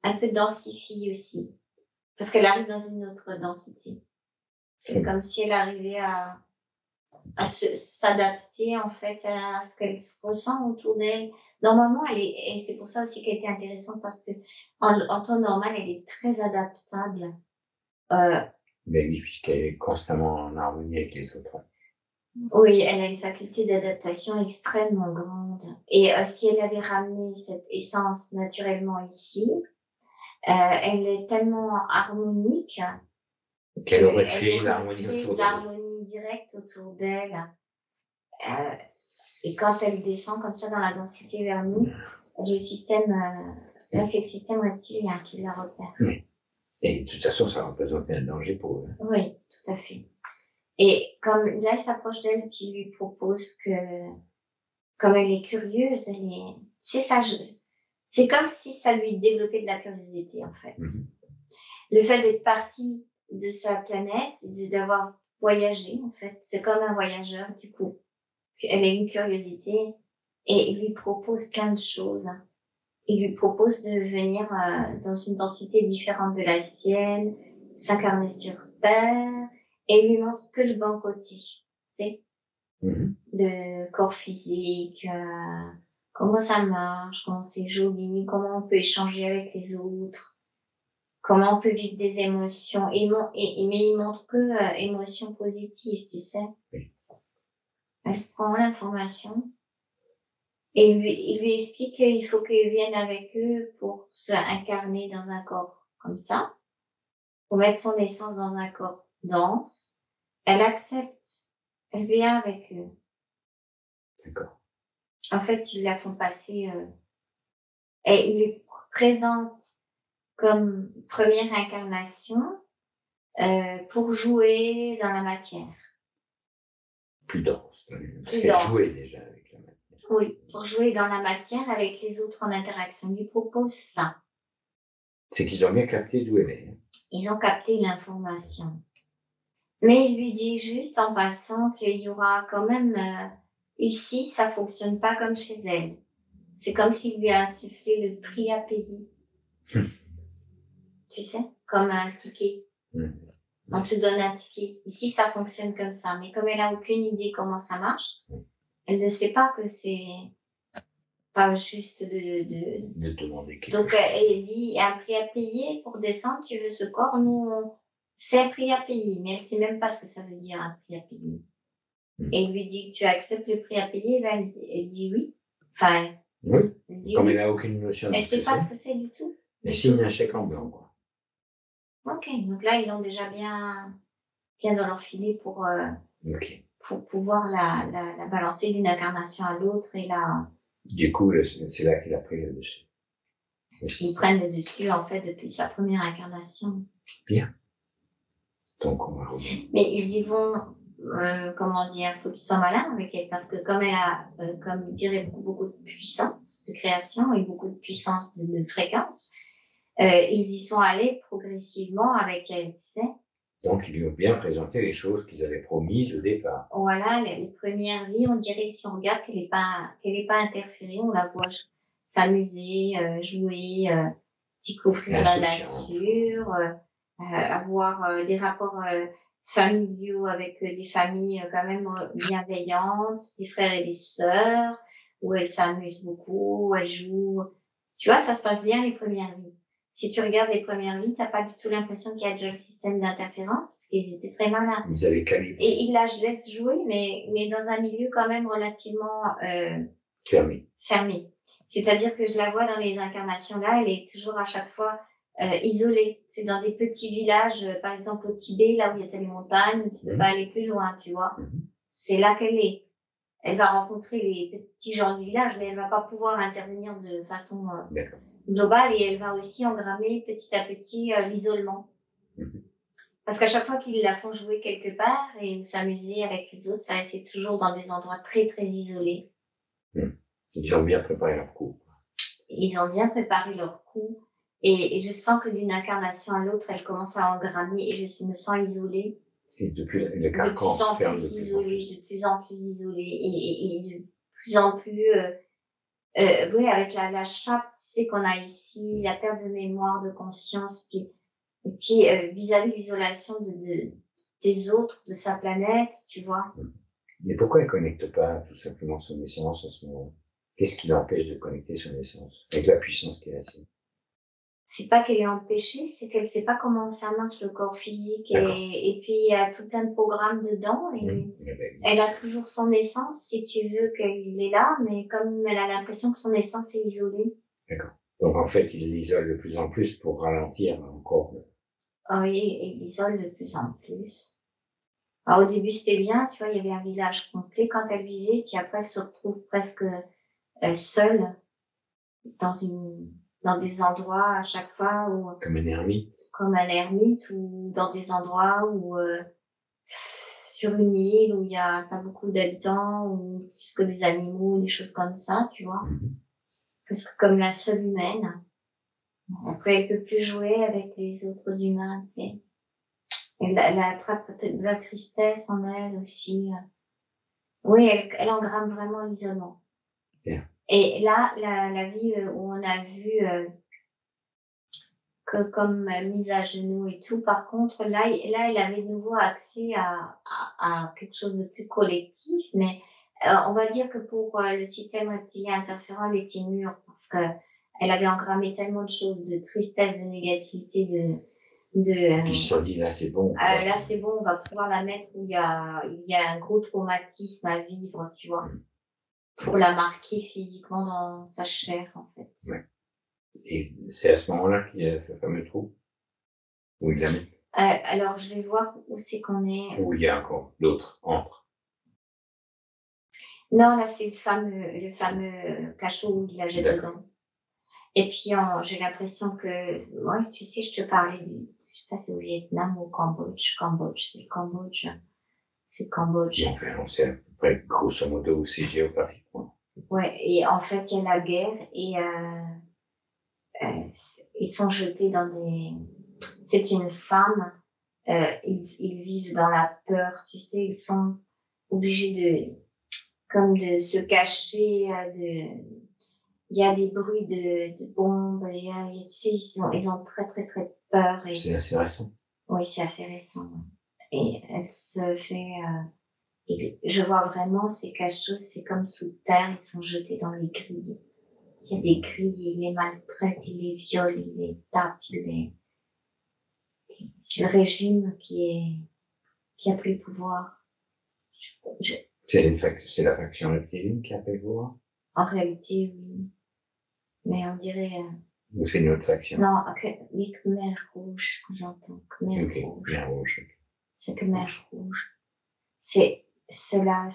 un peu densifie aussi. Parce qu'elle arrive dans une autre densité. C'est comme si elle arrivait à s'adapter en fait à ce qu'elle ressent autour d'elle. Normalement, et c'est pour ça aussi qu'elle était intéressante parce que en temps normal, elle est très adaptable. Mais oui, puisqu'elle est constamment en harmonie avec les autres. Oui, elle a une faculté d'adaptation extrêmement grande. Et si elle avait ramené cette essence naturellement ici, elle est tellement harmonique qu'elle aurait créé l'harmonie autour d'elle. L'harmonie directe autour d'elle. Et quand elle descend comme ça dans la densité vers nous, le système, là, c'est le système reptilien qui la repère. Oui. Et de toute façon, ça représentait un danger pour eux. Oui, tout à fait. Et comme là, il s'approche d'elle, puis il lui propose que, comme elle est curieuse, c'est ça, c'est comme si ça lui développait de la curiosité, en fait. Le fait d'être partie de sa planète, d'avoir voyagé, en fait, c'est comme un voyageur, du coup. Elle a une curiosité et il lui propose plein de choses. Il lui propose de venir dans une densité différente de la sienne, s'incarner sur Terre, et il lui montre que le bon côté, tu sais, de corps physique, comment ça marche, comment c'est joli, comment on peut échanger avec les autres, comment on peut vivre des émotions, mais il montre que émotions positives, tu sais. Oui. Elle prend l'information et il lui explique qu'il faut qu'il vienne avec eux pour se incarner dans un corps comme ça, pour mettre son essence dans un corps dense. Elle accepte, elle vient avec eux. D'accord. En fait, ils la font passer et ils lui présentent comme première incarnation pour jouer dans la matière. Plus dense. Parce Plus qu'elle dense. jouait déjà avec la matière. Oui, pour jouer dans la matière avec les autres en interaction. Il lui propose ça. C'est qu'ils ont bien capté d'où elle est. Ils ont capté l'information. Mais il lui dit juste en passant qu'il y aura quand même ici, ça fonctionne pas comme chez elle. C'est comme s'il lui a insufflé le prix à payer. Tu sais, comme un ticket. On te donne un ticket. Ici, ça fonctionne comme ça. Mais comme elle a aucune idée comment ça marche, elle ne sait pas que c'est pas juste de demander quelque Donc, chose. elle dit, un prix à payer pour descendre, tu veux ce corps? Nous, c'est un prix à payer. Mais elle sait même pas ce que ça veut dire, un prix à payer. Et il lui dit, tu acceptes le prix à payer? Ben, elle dit oui. Enfin, oui. Elle dit Comme oui. elle n'a aucune notion de Elle ce que sait pas c'est. ce que c'est du tout. Elle signe un chèque en blanc, quoi. Ok, donc là, ils l'ont déjà bien dans leur filet pour pouvoir la balancer d'une incarnation à l'autre et Du coup, c'est là qu'il a pris le dessus. ils prennent le dessus, en fait, depuis sa première incarnation. Bien. Donc, on va revenir. Mais ils y vont, comment dire, faut qu'ils soient malins avec elle, parce que comme elle a, comme dirait beaucoup de puissance de création et beaucoup de puissance de fréquence, ils y sont allés progressivement avec elle, tu sais. Donc, ils lui ont bien présenté les choses qu'ils avaient promises au départ. Voilà, les premières vies, on dirait que si on regarde qu'elle est pas interférée, on la voit s'amuser, jouer, découvrir la nature, avoir des rapports familiaux avec des familles quand même bienveillantes, des frères et des sœurs, où elle s'amuse beaucoup, où elle joue. Tu vois, ça se passe bien les premières vies. Si tu regardes les premières vies, t'as pas du tout l'impression qu'il y a déjà le système d'interférence, parce qu'ils étaient très malins. Ils avaient calibré. Et ils la laissent jouer, mais dans un milieu quand même relativement fermé. C'est-à-dire que je la vois dans les incarnations là, elle est toujours à chaque fois isolée. C'est dans des petits villages, par exemple au Tibet, là où il y a les montagnes, tu peux pas aller plus loin, tu vois. C'est là qu'elle est. Elle va rencontrer les petits gens du village, mais elle va pas pouvoir intervenir de façon globale, et elle va aussi engrammer petit à petit l'isolement. Parce qu'à chaque fois qu'ils la font jouer quelque part et s'amuser avec les autres, ça c'est toujours dans des endroits très très isolés. Ils ont bien préparé leur coup. Ils ont bien préparé leur coup, et je sens que d'une incarnation à l'autre, elle commence à engrammer et je me sens isolée. Et depuis le carcan se ferme de plus en plus. De plus en plus isolée et de plus en plus oui, avec la chape, tu sais, qu'on a ici, la perte de mémoire, de conscience, et puis vis-à-vis de l'isolation des autres, de sa planète, tu vois. Mais pourquoi elle ne connecte pas tout simplement son essence à ce moment-là? Qu'est-ce qui l'empêche de connecter son essence avec la puissance qui est la sienne? C'est pas qu'elle est empêchée, c'est qu'elle sait pas comment ça marche le corps physique, et puis il y a tout plein de programmes dedans, et elle a toujours son essence, si tu veux, qu'elle est là, mais comme elle a l'impression que son essence est isolée. D'accord. Donc en fait, il l'isole de plus en plus pour ralentir encore. Oui, il l'isole de plus en plus. Alors, au début, c'était bien, tu vois, il y avait un village complet quand elle vivait, puis après, elle se retrouve presque seule dans dans des endroits à chaque fois où, Comme un ermite. comme un ermite, ou dans des endroits où, sur une île où il y a pas beaucoup d'habitants, ou plus que des animaux, des choses comme ça, tu vois. Mhm. Parce que comme la seule humaine, après, elle peut plus jouer avec les autres humains, tu sais. Elle attrape peut-être de la tristesse en elle aussi. Oui, elle engramme vraiment l'isolement. Bien. Et là, la vie où on a vu que comme mise à genoux et tout, par contre, là, elle avait de nouveau accès à quelque chose de plus collectif, mais on va dire que pour le système reptilien interférent, elle était mûre parce que elle avait engrammé tellement de choses, de tristesse, de négativité, Puis ils se sont dit, là, c'est bon. là, c'est bon, on va pouvoir la mettre où il y a un gros traumatisme à vivre, tu vois, pour la marquer physiquement dans sa chair, en fait. Ouais. Et c'est à ce moment-là qu'il y a ce fameux trou où il la met. Alors, je vais voir où c'est qu'on est. Où il y a encore d'autres entre. Non, là, c'est le fameux cachot où il la jette D'accord. dedans. Et puis, j'ai l'impression que, ouais, tu sais, je te parlais je sais pas si c'est au Vietnam ou au Cambodge. C'est le Cambodge. C'est le Cambodge. Et enfin, on sait à peu près, grosso modo, où c'est géographiquement. Ouais, et en fait, il y a la guerre et ils sont jetés dans des... C'est une femme, ils vivent dans la peur, tu sais, ils sont obligés comme de se cacher, il y a des bruits de bombes, tu sais, ils ont très, très, très peur. C'est assez récent. Oui, c'est assez récent. Ouais. Et elle se fait, je vois vraiment ces cachots, c'est comme sous terre, ils sont jetés dans les grilles. Il y a des grilles, ils les maltraitent, ils les violent, ils les tapent, c'est le régime qui a pris le pouvoir. Je- C'est la faction reptilienne qui a fait le pouvoir? En réalité, oui. Mais on dirait, Ou c'est une autre faction? non, les Khmers rouges, que j'entends, Khmers Ok, rouges. bien rouge. C'est Khmers rouges. Ceux-là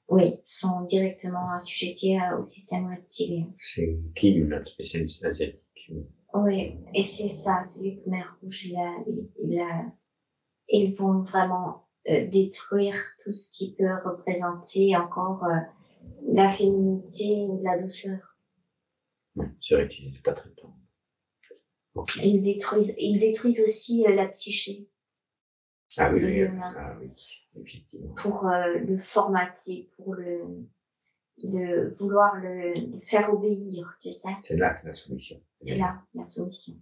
oui, sont directement assujettis au système reptilien. C'est qui notre spécialiste asiatique? Oui, et c'est ça, c'est les Khmers rouges, ils vont vraiment détruire tout ce qui peut représenter encore la féminité ou de la douceur. Ouais, c'est vrai qu'il n'est pas très tendre. Ok. Ils détruisent aussi la psyché Ah oui, de oui, l'humain ah oui, effectivement. pour le formater, pour vouloir le faire obéir, tu sais. C'est là que la solution. C'est là la solution.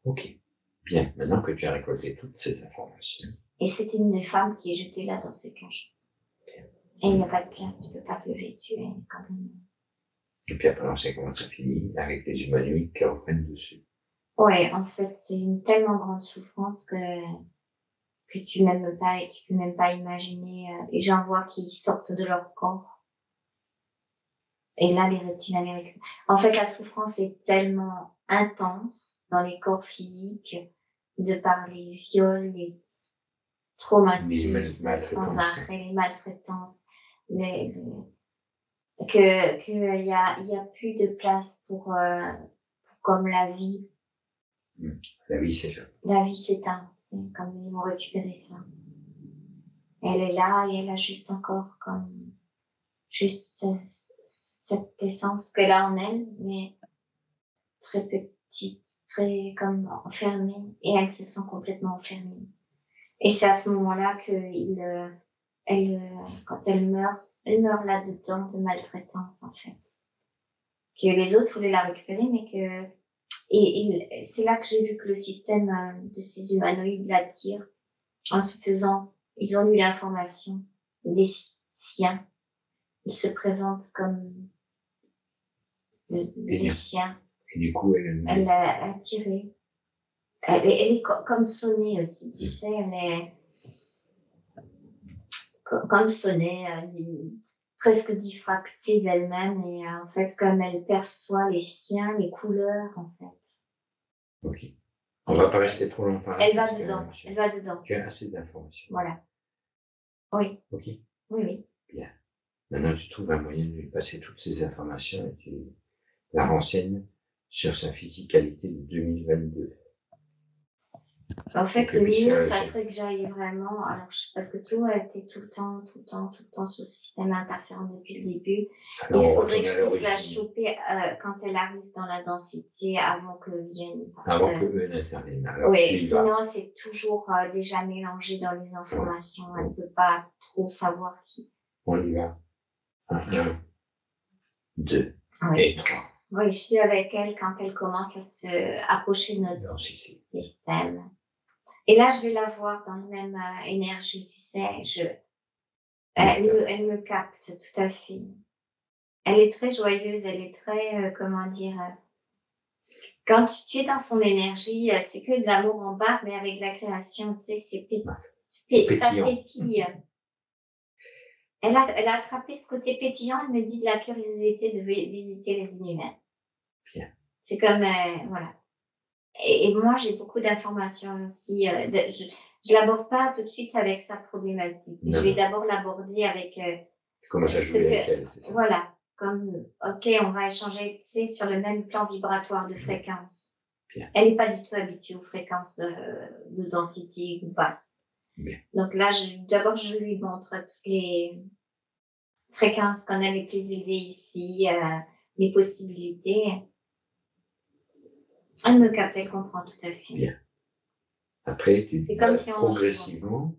Ok. Bien, maintenant que tu as récolté toutes ces informations. Et c'est une des femmes qui est jetée là dans ces cages. Et il n'y a pas de place, tu peux pas te lever, tu es quand même. Et puis après, on sait comment ça finit, avec les humanoïdes qui reprennent dessus. Ouais, en fait, c'est une tellement grande souffrance que tu m'aimes pas et tu peux même pas imaginer. Et j'en vois qui sortent de leur corps. Et là, les reptiles américains. En fait, la souffrance est tellement intense dans les corps physiques, de par les viols, les traumatismes sans arrêt, les maltraitances, qu'il y a plus de place pour comme la vie. La vie s'éteint. La vie s'éteint, c'est comme ils vont récupérer ça. Elle est là et elle a juste encore comme juste cette essence qu'elle a en elle, mais très petite, très comme enfermée, et elle se sent complètement enfermée. Et c'est à ce moment-là que quand elle meurt là-dedans de maltraitance en fait. Que les autres voulaient la récupérer, mais que c'est là que j'ai vu que le système de ces humanoïdes l'attire en se faisant, ils ont eu l'information des siens. Ils se présentent comme les siens. Et du coup, Elle l'a attiré. Elle est comme sonnée aussi, tu sais, elle est comme sonnée, presque diffractée d'elle-même, et en fait, comme elle perçoit les siens, les couleurs, en fait. Ok. On ne va pas rester trop longtemps là. Elle va parce que, dedans. Elle va dedans. Tu as assez d'informations. Voilà. Oui. Ok. Oui, oui. Bien. Maintenant, tu trouves un moyen de lui passer toutes ces informations et tu la renseignes sur sa physicalité de 2022. En fait, Donc, elle le puisse mieux, faire ça le- serait que j'aille vraiment. Alors, parce que tout a été tout le temps sous système interférent depuis le début. Alors, Il on faudrait retourne que à je puisse la l'origine. choper quand elle arrive dans la densité avant que vienne. Parce Avant que que, eux n'interviennent. Alors, tu oui, y vas. sinon, c'est toujours déjà mélangé dans les informations. Elle ne peut pas trop savoir qui. On y va. 1, 2 Oui. et 3. Oui, je suis avec elle quand elle commence à se approcher de notre Non, si, si. système. Et là, je vais la voir dans la même énergie, tu sais. Elle me capte, tout à fait. Elle est très joyeuse, elle est très, comment dire, quand tu es dans son énergie, c'est que de l'amour en bas, mais avec la création, tu sais, ça Pétillant. pétille. Elle a attrapé ce côté pétillant, elle me dit de la curiosité de visiter les univers. Bien. C'est comme, voilà. Et moi, j'ai beaucoup d'informations aussi. Je l'aborde pas tout de suite avec sa problématique. Non. Je vais d'abord l'aborder avec Tu commences à jouer avec elle, c'est ça? voilà, comme ok, on va échanger, tu sais, sur le même plan vibratoire de fréquence. Bien. Elle n'est pas du tout habituée aux fréquences de densité ou basse. Bien. Donc là, d'abord, je lui montre toutes les fréquences qu'on a les plus élevées ici, les possibilités. Elle me capte, elle comprend tout à fait. Bien. Après, tu C'est vas comme si on progressivement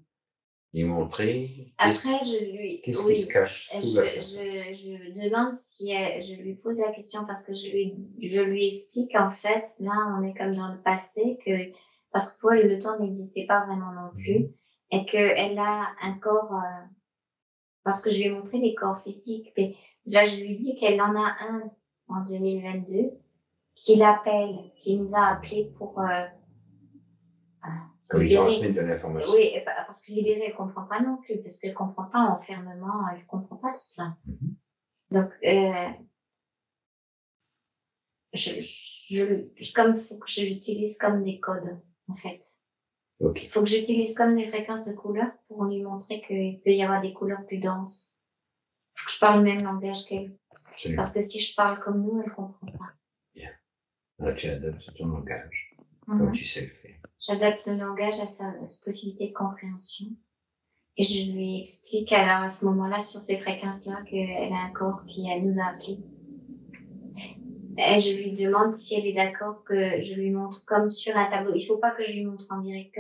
lui montrer Après, je lui, qu'est-ce qui oui, se cache sous la surface. je demande si je lui pose la question parce que je lui explique en fait, là, on est comme dans le passé parce que pour elle, le temps n'existait pas vraiment non plus et qu'elle a un corps, parce que je lui ai montré les corps physiques, mais là, je lui dis qu'elle en a un en 2022 qui nous a appelé pour, Comme il libérer. transmet de l'information. Oui, parce que libérer, elle comprend pas non plus, parce qu'elle comprend pas enfermement, elle comprend pas tout ça. Donc, comme faut que je l'utilise comme des codes, en fait. Ok. Faut que j'utilise comme des fréquences de couleurs pour lui montrer qu'il peut y avoir des couleurs plus denses. Faut que je parle le même langage qu'elle. Absolument. Parce que si je parle comme nous, elle comprend pas. Bien. Là, tu adaptes ton langage, comme tu sais le faire. J'adapte le langage à sa possibilité de compréhension. Et je lui explique alors à ce moment-là, sur ces fréquences-là, qu'elle a un corps qui nous a appelés. Et je lui demande si elle est d'accord que je lui montre comme sur un tableau. Il faut pas que je lui montre en direct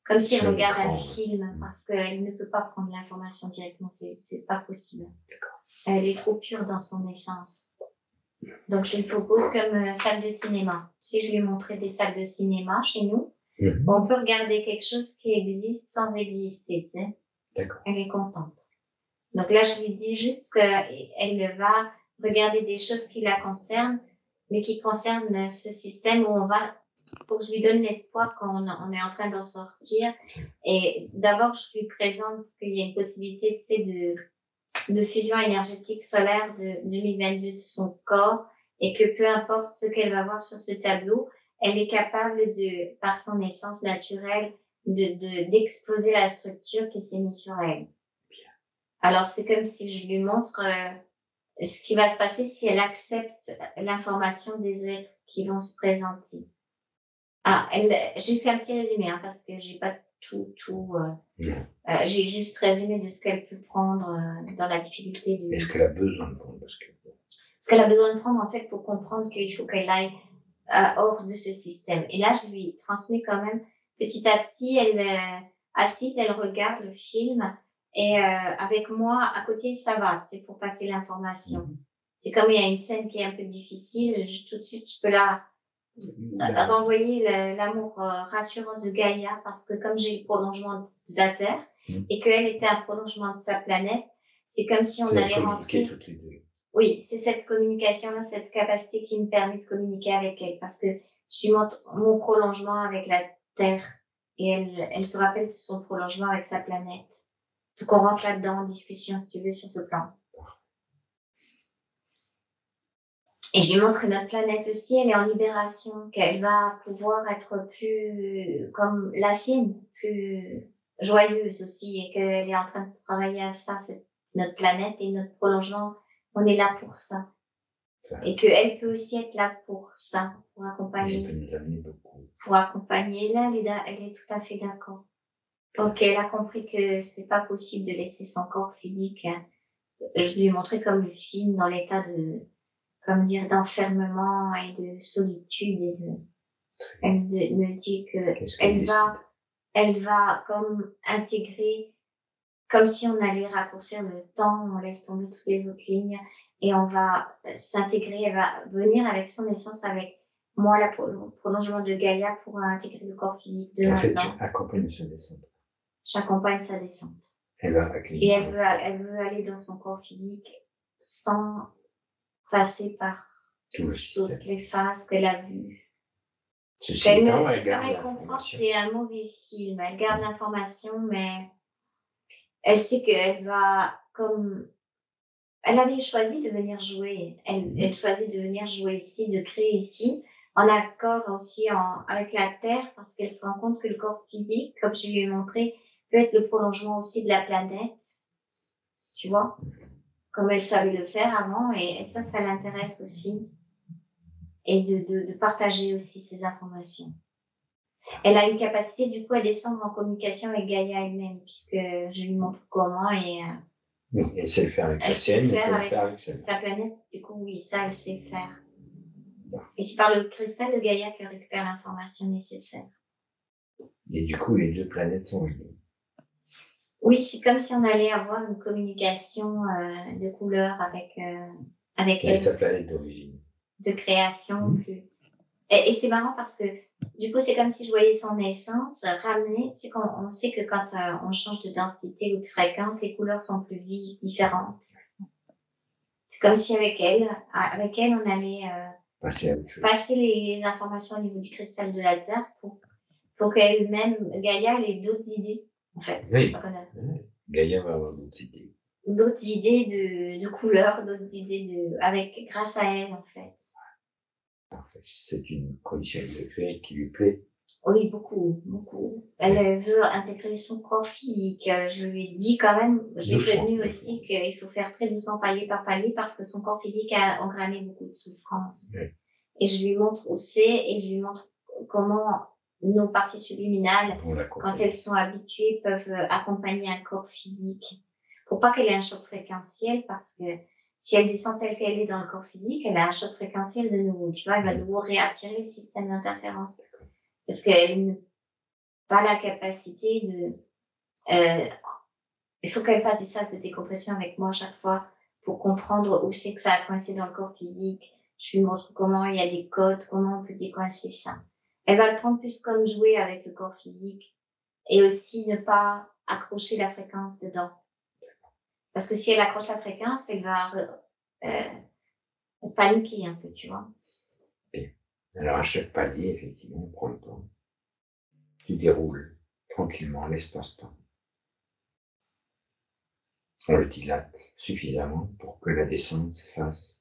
comme si elle regarde un film, parce qu'elle ne peut pas prendre l'information directement. C'est pas possible. D'accord. Elle est trop pure dans son essence. Donc, je lui propose comme salle de cinéma. Si je lui montrais des salles de cinéma chez nous, on peut regarder quelque chose qui existe sans exister, tu sais. D'accord. Elle est contente. Donc là, je lui dis juste qu'elle va regarder des choses qui la concernent, mais qui concernent ce système où pour que je lui donne l'espoir qu'on est en train d'en sortir. Et d'abord, je lui présente qu'il y a une possibilité, tu sais, de fusion énergétique solaire de 2022 de son corps et que peu importe ce qu'elle va voir sur ce tableau, elle est capable par son essence naturelle, d'exploser la structure qui s'est mise sur elle. Alors, c'est comme si je lui montre ce qui va se passer si elle accepte l'information des êtres qui vont se présenter. J'ai fait un petit résumé, parce que j'ai pas tout, j'ai juste résumé de ce qu'elle peut prendre dans la difficulté de... Est-ce qu'elle a besoin de prendre Ce qu'elle a besoin de prendre, en fait, pour comprendre qu'il faut qu'elle aille hors de ce système. Et là, je lui transmets quand même, petit à petit, elle assise, elle regarde le film, et avec moi, à côté, ça va, c'est pour passer l'information. C'est comme il y a une scène qui est un peu difficile, tout de suite, je peux renvoyer l'amour rassurant de Gaïa, parce que comme j'ai le prolongement de la Terre, et qu'elle était un prolongement de sa planète, c'est comme si on allait rentrer... toutes les deux. Oui, c'est cette communication-là, cette capacité qui me permet de communiquer avec elle, parce que je lui montre mon prolongement avec la Terre, et elle se rappelle de son prolongement avec sa planète. Donc on rentre là-dedans en discussion, si tu veux, sur ce plan. Et je lui montre que notre planète aussi, elle est en libération, qu'elle va pouvoir être plus comme la sienne, plus joyeuse aussi, et qu'elle est en train de travailler à ça, notre planète et notre prolongement, on est là pour ça. Et qu'elle peut aussi être là pour ça, pour Il accompagner. peut nous amener beaucoup. Pour accompagner. Et là, elle est tout à fait d'accord. Donc, elle a compris que c'est pas possible de laisser son corps physique. Je lui ai montré comme le film dans l'état de, comme dire, d'enfermement et de solitude et de, elle me dit que elle va comme intégrer, comme si on allait raccourcir le temps, on laisse tomber toutes les autres lignes et on va s'intégrer, elle va venir avec son essence, avec moi, le prolongement de Gaïa pour intégrer le corps physique de En fait, maintenant. tu accompagnes sa descente. J'accompagne sa descente. Elle va accueillir. Et elle veut aller dans son corps physique sans passer par toutes les phases qu'elle a vues. Elle comprend que c'est un mauvais film. Elle garde l'information, mais elle sait qu'elle va comme... Elle avait choisi de venir jouer. Elle choisit de venir jouer ici, de créer ici, en accord aussi avec la Terre, parce qu'elle se rend compte que le corps physique, comme je lui ai montré, peut être le prolongement aussi de la planète. Tu vois? Comme elle savait le faire avant, et ça l'intéresse aussi. Et de partager aussi ces informations. Elle a une capacité, du coup, à descendre en communication avec Gaïa elle-même, puisque je lui montre comment et... Oui, elle sait le faire avec la sienne, elle peut le faire avec sa planète. Du coup, oui, ça, elle sait faire. Et c'est par le cristal de Gaïa qu'elle récupère l'information nécessaire. Et du coup, les deux planètes sont reliées. Oui, c'est comme si on allait avoir une communication de couleurs avec elle. Sa planète d'origine. De création, plus... Et c'est marrant parce que, du coup, c'est comme si je voyais son essence ramener. Tu sais, on sait que quand on change de densité ou de fréquence, les couleurs sont plus vives, différentes. C'est comme si avec elle, on allait passer les informations au niveau du cristal de Lazare pour qu'elle-même, Gaïa, ait d'autres idées, en fait. Oui. Gaïa va avoir d'autres idées. D'autres idées de couleurs, d'autres idées grâce à elle, en fait. En fait, c'est une condition de qui lui plaît. Oui, beaucoup, beaucoup. Elle veut intégrer son corps physique. Je lui ai dit quand même, je l'ai prévenu aussi qu'il faut faire très doucement, palier par palier, parce que son corps physique a engrammé beaucoup de souffrance. Oui. Et je lui montre où c'est, et je lui montre comment nos parties subliminales, quand elles sont habituées, peuvent accompagner un corps physique. Pour pas qu'elle ait un choc fréquentiel, parce que si elle descend telle qu'elle est dans le corps physique, elle a un choc fréquentiel de nouveau. Tu vois, elle va de nouveau réattirer le système d'interférence. Parce qu'elle n'a pas la capacité de... il faut qu'elle fasse des sas de décompression avec moi chaque fois pour comprendre où c'est que ça a coincé dans le corps physique. Je lui montre comment il y a des codes, comment on peut décoincer ça. Elle va le prendre plus comme jouer avec le corps physique et aussi ne pas accrocher la fréquence dedans. Parce que si elle accroche la fréquence, elle va paniquer un peu, tu vois. Bien. Alors à chaque palier, effectivement, on prend le temps. Tu déroules tranquillement l'espace-temps. On le dilate suffisamment pour que la descente se fasse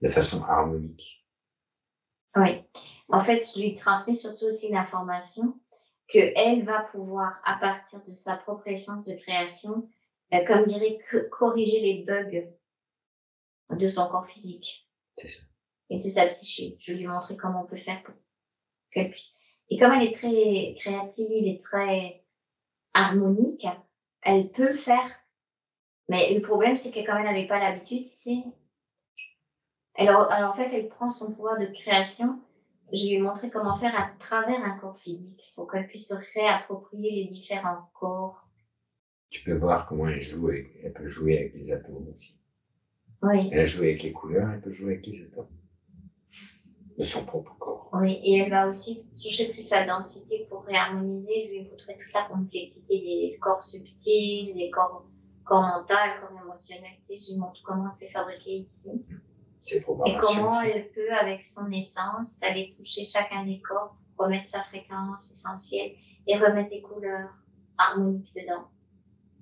de façon harmonique. Oui. En fait, je lui transmets surtout aussi l'information qu'elle va pouvoir, à partir de sa propre essence de création, comme dirait, corriger les bugs de son corps physique. C'est ça. Et de sa psyché. Je lui ai montré comment on peut faire pour qu'elle puisse. Et comme elle est très créative et très harmonique, elle peut le faire. Mais le problème, c'est que comme elle n'avait pas l'habitude, alors en fait, elle prend son pouvoir de création. Je lui ai montré comment faire à travers un corps physique pour qu'elle puisse se réapproprier les différents corps. Tu peux voir comment elle peut jouer avec les atomes aussi. Oui. Elle joue avec les couleurs, elle peut jouer avec les atomes de son propre corps. Oui, et elle va aussi toucher plus la densité pour réharmoniser. Je lui ai montré toute la complexité des corps subtils, des corps mentaux, corps émotionnels. Tu sais, je lui montre comment c'est fabriqué ici. Et comment elle peut, avec son essence, aller toucher chacun des corps pour remettre sa fréquence essentielle et remettre des couleurs harmoniques dedans.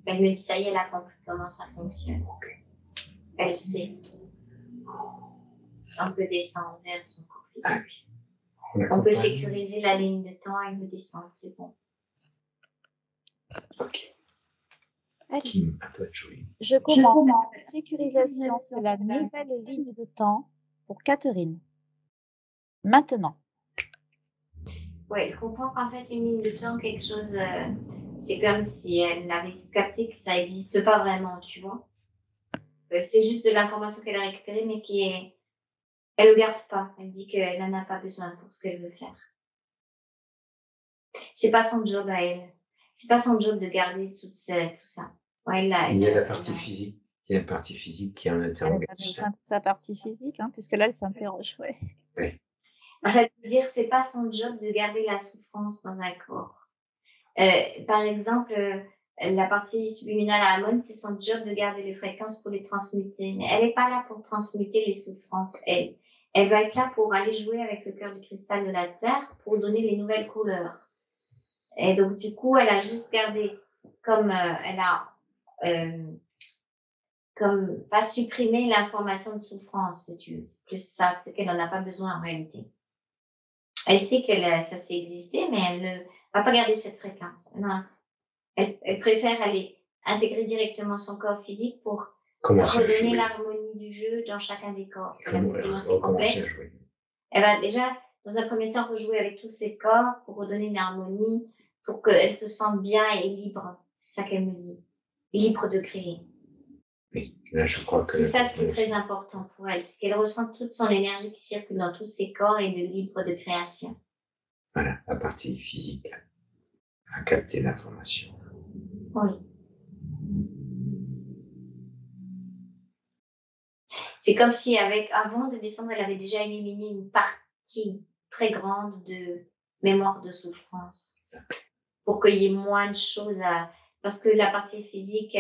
Elle me dit, ça y est, elle a compris comment ça fonctionne. Elle sait. on peut descendre vers son corps Ah, physique. on On peut accompagne. sécuriser la ligne de temps et me descendre, c'est bon. Ok. Allez, Kim, à toi de jouer. je commence la sécurisation de la nouvelle ligne de temps pour Catherine. Maintenant. Ouais, je comprends qu'en fait, une ligne de temps, quelque chose, c'est comme si elle avait capté que ça n'existe pas vraiment, tu vois. C'est juste de l'information qu'elle a récupérée, mais elle ne le garde pas. Elle dit qu'elle n'en a pas besoin pour ce qu'elle veut faire. C'est pas son job à elle. C'est pas son job de garder tout ça. Ouais, Il y a la partie physique. Il y a la partie physique qui est en Elle n'a pas interrogation. besoin de sa partie physique, hein, puisque là, elle s'interroge. Ouais. Oui. En fait, dire c'est pas son job de garder la souffrance dans un corps. Par exemple, la partie subliminale à Amon, c'est son job de garder les fréquences pour les transmuter. Mais elle n'est pas là pour transmuter les souffrances, elle. Elle va être là pour aller jouer avec le cœur du cristal de la Terre pour donner les nouvelles couleurs. Et donc, du coup, elle a juste gardé comme comme pas supprimé l'information de souffrance, c'est plus ça, c'est qu'elle n'en a pas besoin en réalité. Elle sait que ça sait exister, mais elle ne va pas garder cette fréquence. Non. Elle préfère aller intégrer directement son corps physique pour redonner l'harmonie du jeu dans chacun des corps. Elle va déjà, dans un premier temps, rejouer avec tous ses corps pour redonner une harmonie, pour qu'elle se sente bien et libre. C'est ça qu'elle me dit. Libre de créer. Oui, là, je crois que c'est ça ce qui est très important pour elle, c'est qu'elle ressent toute son énergie qui circule dans tous ses corps et de libre de création. Voilà, la partie physique a capté l'information. Oui. C'est comme si avant de descendre, elle avait déjà éliminé une partie très grande de mémoire de souffrance pour qu'il y ait moins de choses parce que la partie physique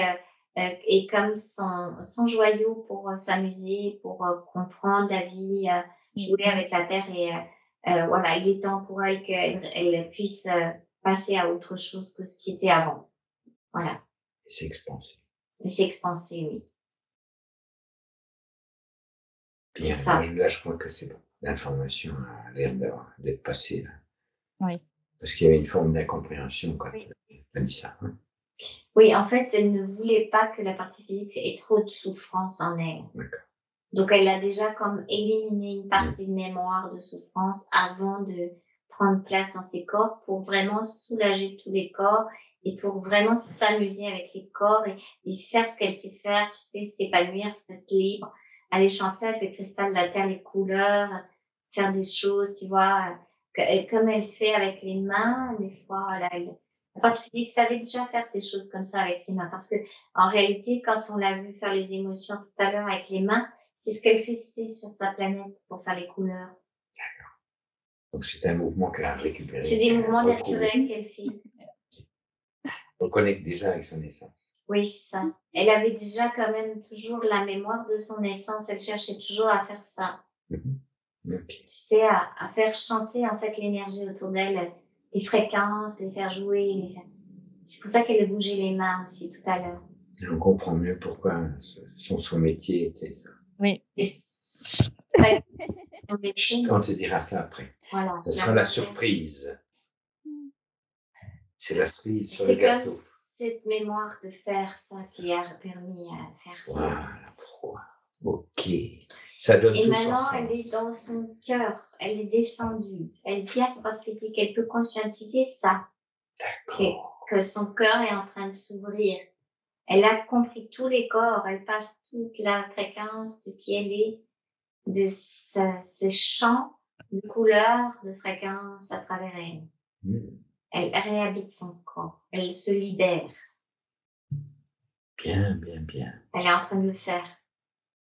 est comme son joyau pour s'amuser, pour comprendre la vie, jouer avec la terre et voilà, il est temps pour elle qu'elle puisse passer à autre chose que ce qui était avant. Voilà. Et s'expanser. Et s'expanser, oui. Bien, C'est ça. là, je crois que c'est bon. L'information a l'air d'être passée là. Oui. Parce qu'il y avait une forme d'incompréhension quand elle a dit ça. Hein. Oui, en fait, elle ne voulait pas que la partie physique ait trop de souffrance en elle. D'accord. Donc, elle a déjà comme éliminé une partie de mémoire de souffrance avant de prendre place dans ses corps pour vraiment soulager tous les corps et pour vraiment s'amuser avec les corps et faire ce qu'elle sait faire, tu sais, s'épanouir, s'être libre, aller chanter avec le cristal de la terre, les couleurs, faire des choses, tu vois, comme elle fait avec les mains, des fois, la partie physique savait déjà faire des choses comme ça avec ses mains parce que en réalité, quand on l'a vu faire les émotions tout à l'heure avec les mains, c'est ce qu'elle fait sur sa planète pour faire les couleurs. D'accord. Donc, c'est un mouvement qu'elle a récupéré. C'est des mouvements naturels qu'elle fait. On connecte déjà avec son essence. Oui, c'est ça. Elle avait déjà quand même toujours la mémoire de son essence. Elle cherchait toujours à faire ça. Okay. Tu sais, à faire chanter en fait l'énergie autour d'elle, des fréquences, les faire jouer. C'est pour ça qu'elle bougeait les mains aussi tout à l'heure. Et on comprend mieux pourquoi son métier était ça. Oui. On te dira ça après. Voilà. Ce sera la surprise. C'est la cerise sur le C'est gâteau. comme cette mémoire de faire ça qui lui a permis à faire ça. Voilà pourquoi. Ok. Ça donne et tout maintenant, son elle sens. est dans son cœur. Elle est descendue. Elle vient sa partie physique. Elle peut conscientiser ça. Que son cœur est en train de s'ouvrir. Elle a compris tous les corps. Elle passe toute la fréquence de qui elle est, de ses champs de couleurs, de fréquences à travers elle. Elle réhabite son corps. Elle se libère. Bien, bien, bien. Elle est en train de le faire.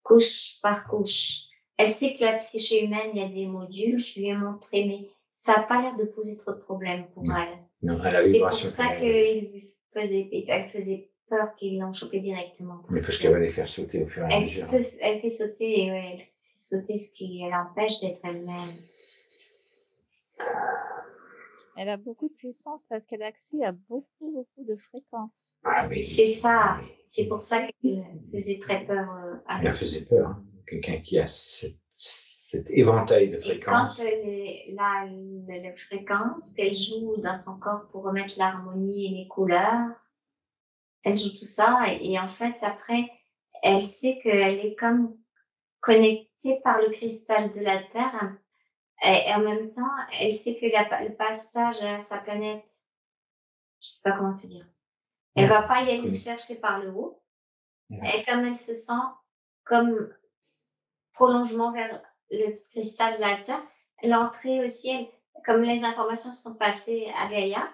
Couche par couche. Elle sait que la psyché humaine, il y a des modules. Je lui ai montré, mais ça n'a pas l'air de poser trop de problèmes pour elle. Non, c'est pour ça qu'elle faisait peur qu'ils l'ont chopé directement. Mais parce qu'elle va les faire sauter au fur et à mesure. Elle fait sauter, elle fait sauter ce qui l'empêche d'être elle-même. Elle a beaucoup de puissance parce qu'elle a accès à beaucoup de fréquences. Ah oui. C'est ça. C'est pour ça qu'elle faisait très peur à elle faisait peur. Hein. Quelqu'un qui a cet éventail de Et quand fréquences. la fréquence qu'elle joue dans son corps pour remettre l'harmonie et les couleurs, elle joue tout ça et en fait, après, elle sait qu'elle est comme connectée par le cristal de la Terre, hein, et en même temps, elle sait que le passage à sa planète, je sais pas comment te dire, elle va pas y aller le chercher par le haut. Et comme elle se sent comme prolongement vers le cristal de la Terre, l'entrée au ciel, comme les informations sont passées à Gaïa,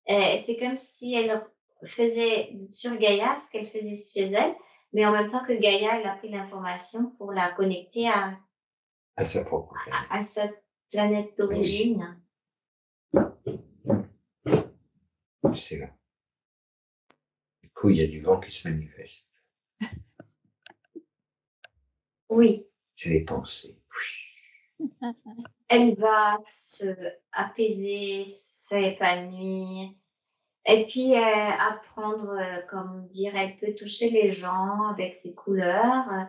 c'est comme si elle faisait sur Gaïa ce qu'elle faisait chez elle, mais en même temps que Gaïa, elle a pris l'information pour la connecter À sa propre planète. à sa planète d'origine. C'est là. Du coup, il y a du vent qui se manifeste. Oui, C'est les pensées. elle va se apaiser, s'épanouir. Et puis, apprendre, comment dire, elle peut toucher les gens avec ses couleurs,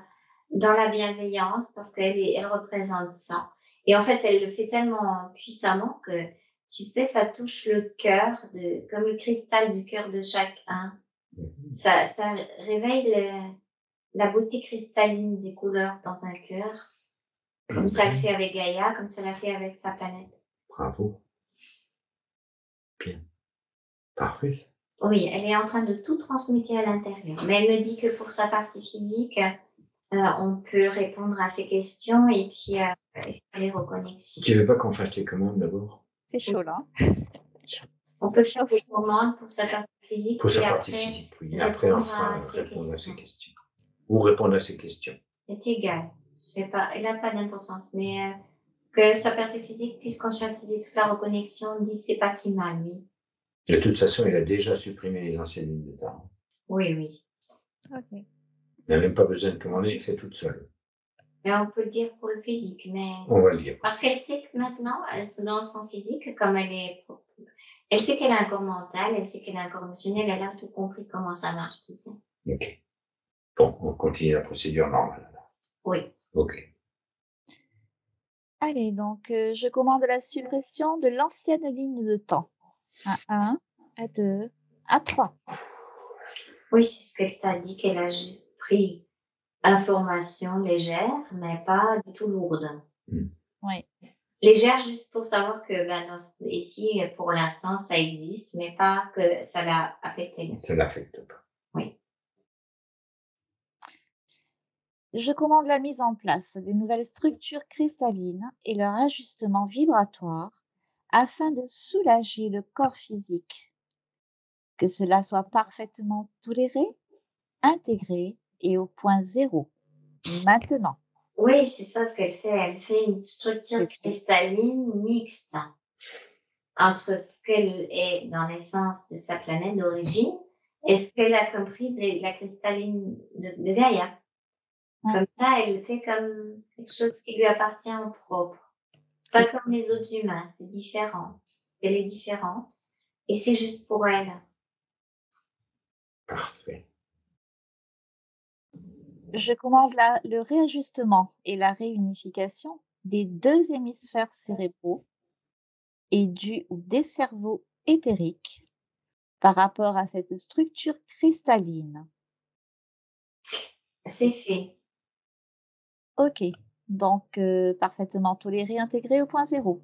dans la bienveillance parce elle représente ça. Et en fait, elle le fait tellement puissamment que, tu sais, ça touche le cœur comme le cristal du cœur de chacun. Ça réveille la beauté cristalline des couleurs dans un cœur, comme ça le fait avec Gaïa, comme ça l'a fait avec sa planète. Bravo. Bien. Parfait. Oui, elle est en train de tout transmuter à l'intérieur. Mais elle me dit que pour sa partie physique, on peut répondre à ces questions et puis faire les reconnexions. Tu veux pas qu'on fasse les commandes d'abord? C'est chaud là. On peut faire des commandes pour sa partie physique. Pour sa et partie après, physique, oui. Après, on fera répondre à ces questions. Ou répondre à ces questions. C'est égal. Elle n'a pas d'importance. Mais que sa partie physique puisse conscientiser toute la reconnexion, on dit c'est pas si mal, oui. De toute façon, il a déjà supprimé les anciennes lignes de temps. Oui, oui. Ok. Il n'a même pas besoin de commander, il fait toute seule. Mais on peut le dire pour le physique, mais On va le dire. parce qu'elle sait que maintenant, dans son physique, comme elle sait qu'elle a un corps mental, elle sait qu'elle a un corps émotionnel, elle a tout compris comment ça marche, tu sais. Ok. Bon, on continue la procédure normale. Oui. Ok. Allez, donc je commande la suppression de l'ancienne ligne de temps. A1, A2, A3. Oui, c'est ce qu'elle t'a dit, qu'elle a juste pris information légère, mais pas du tout lourde. Oui. Légère juste pour savoir que ici, pour l'instant, ça existe, mais pas que ça l'a affecté. Ça l'affecte pas. Oui. Je commande la mise en place des nouvelles structures cristallines et leur ajustement vibratoire afin de soulager le corps physique. Que cela soit parfaitement toléré, intégré et au point zéro. Maintenant. Oui, c'est ça ce qu'elle fait. Elle fait une structure cristalline mixte entre ce qu'elle est dans l'essence de sa planète d'origine et ce qu'elle a compris de la cristalline de Gaïa. Comme ça, elle fait comme quelque chose qui lui appartient en propre. Pas comme les autres humains, c'est différent. Elle est différente et c'est juste pour elle. Parfait. Je commande le réajustement et la réunification des deux hémisphères cérébraux et du ou des cerveaux éthériques par rapport à cette structure cristalline. C'est fait. Ok, donc parfaitement toléré, intégré au point zéro.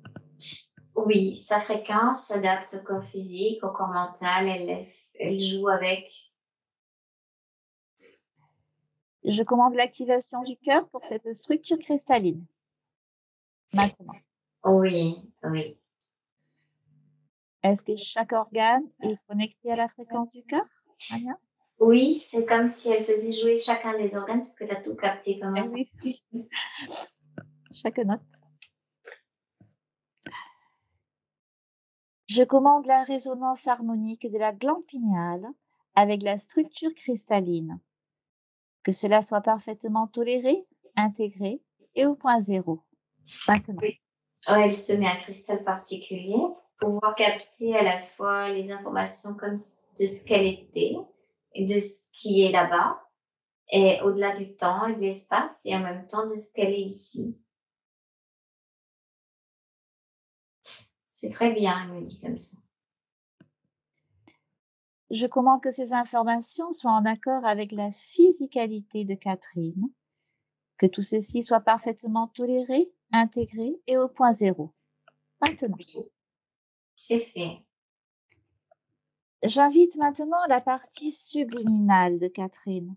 Oui, sa fréquence s'adapte au corps physique, au corps mental, elle joue avec. Je commande l'activation du cœur pour cette structure cristalline. Maintenant. Oui, oui. Est-ce que chaque organe est connecté à la fréquence du cœur, Anya? Oui, c'est comme si elle faisait jouer chacun des organes parce qu'elle a tout capté comment ça. Oui. Chaque note. Je commande la résonance harmonique de la glande pinéale avec la structure cristalline. Que cela soit parfaitement toléré, intégré et au point zéro. Maintenant. Elle se met un cristal particulier pour pouvoir capter à la fois les informations comme de ce qu'elle était et de ce qui est là-bas, et au-delà du temps et de l'espace, et en même temps de ce qu'elle est ici. C'est très bien, elle me dit comme ça. Je commande que ces informations soient en accord avec la physicalité de Catherine, que tout ceci soit parfaitement toléré, intégré et au point zéro. Maintenant, C'est fait. j'invite maintenant la partie subliminale de Catherine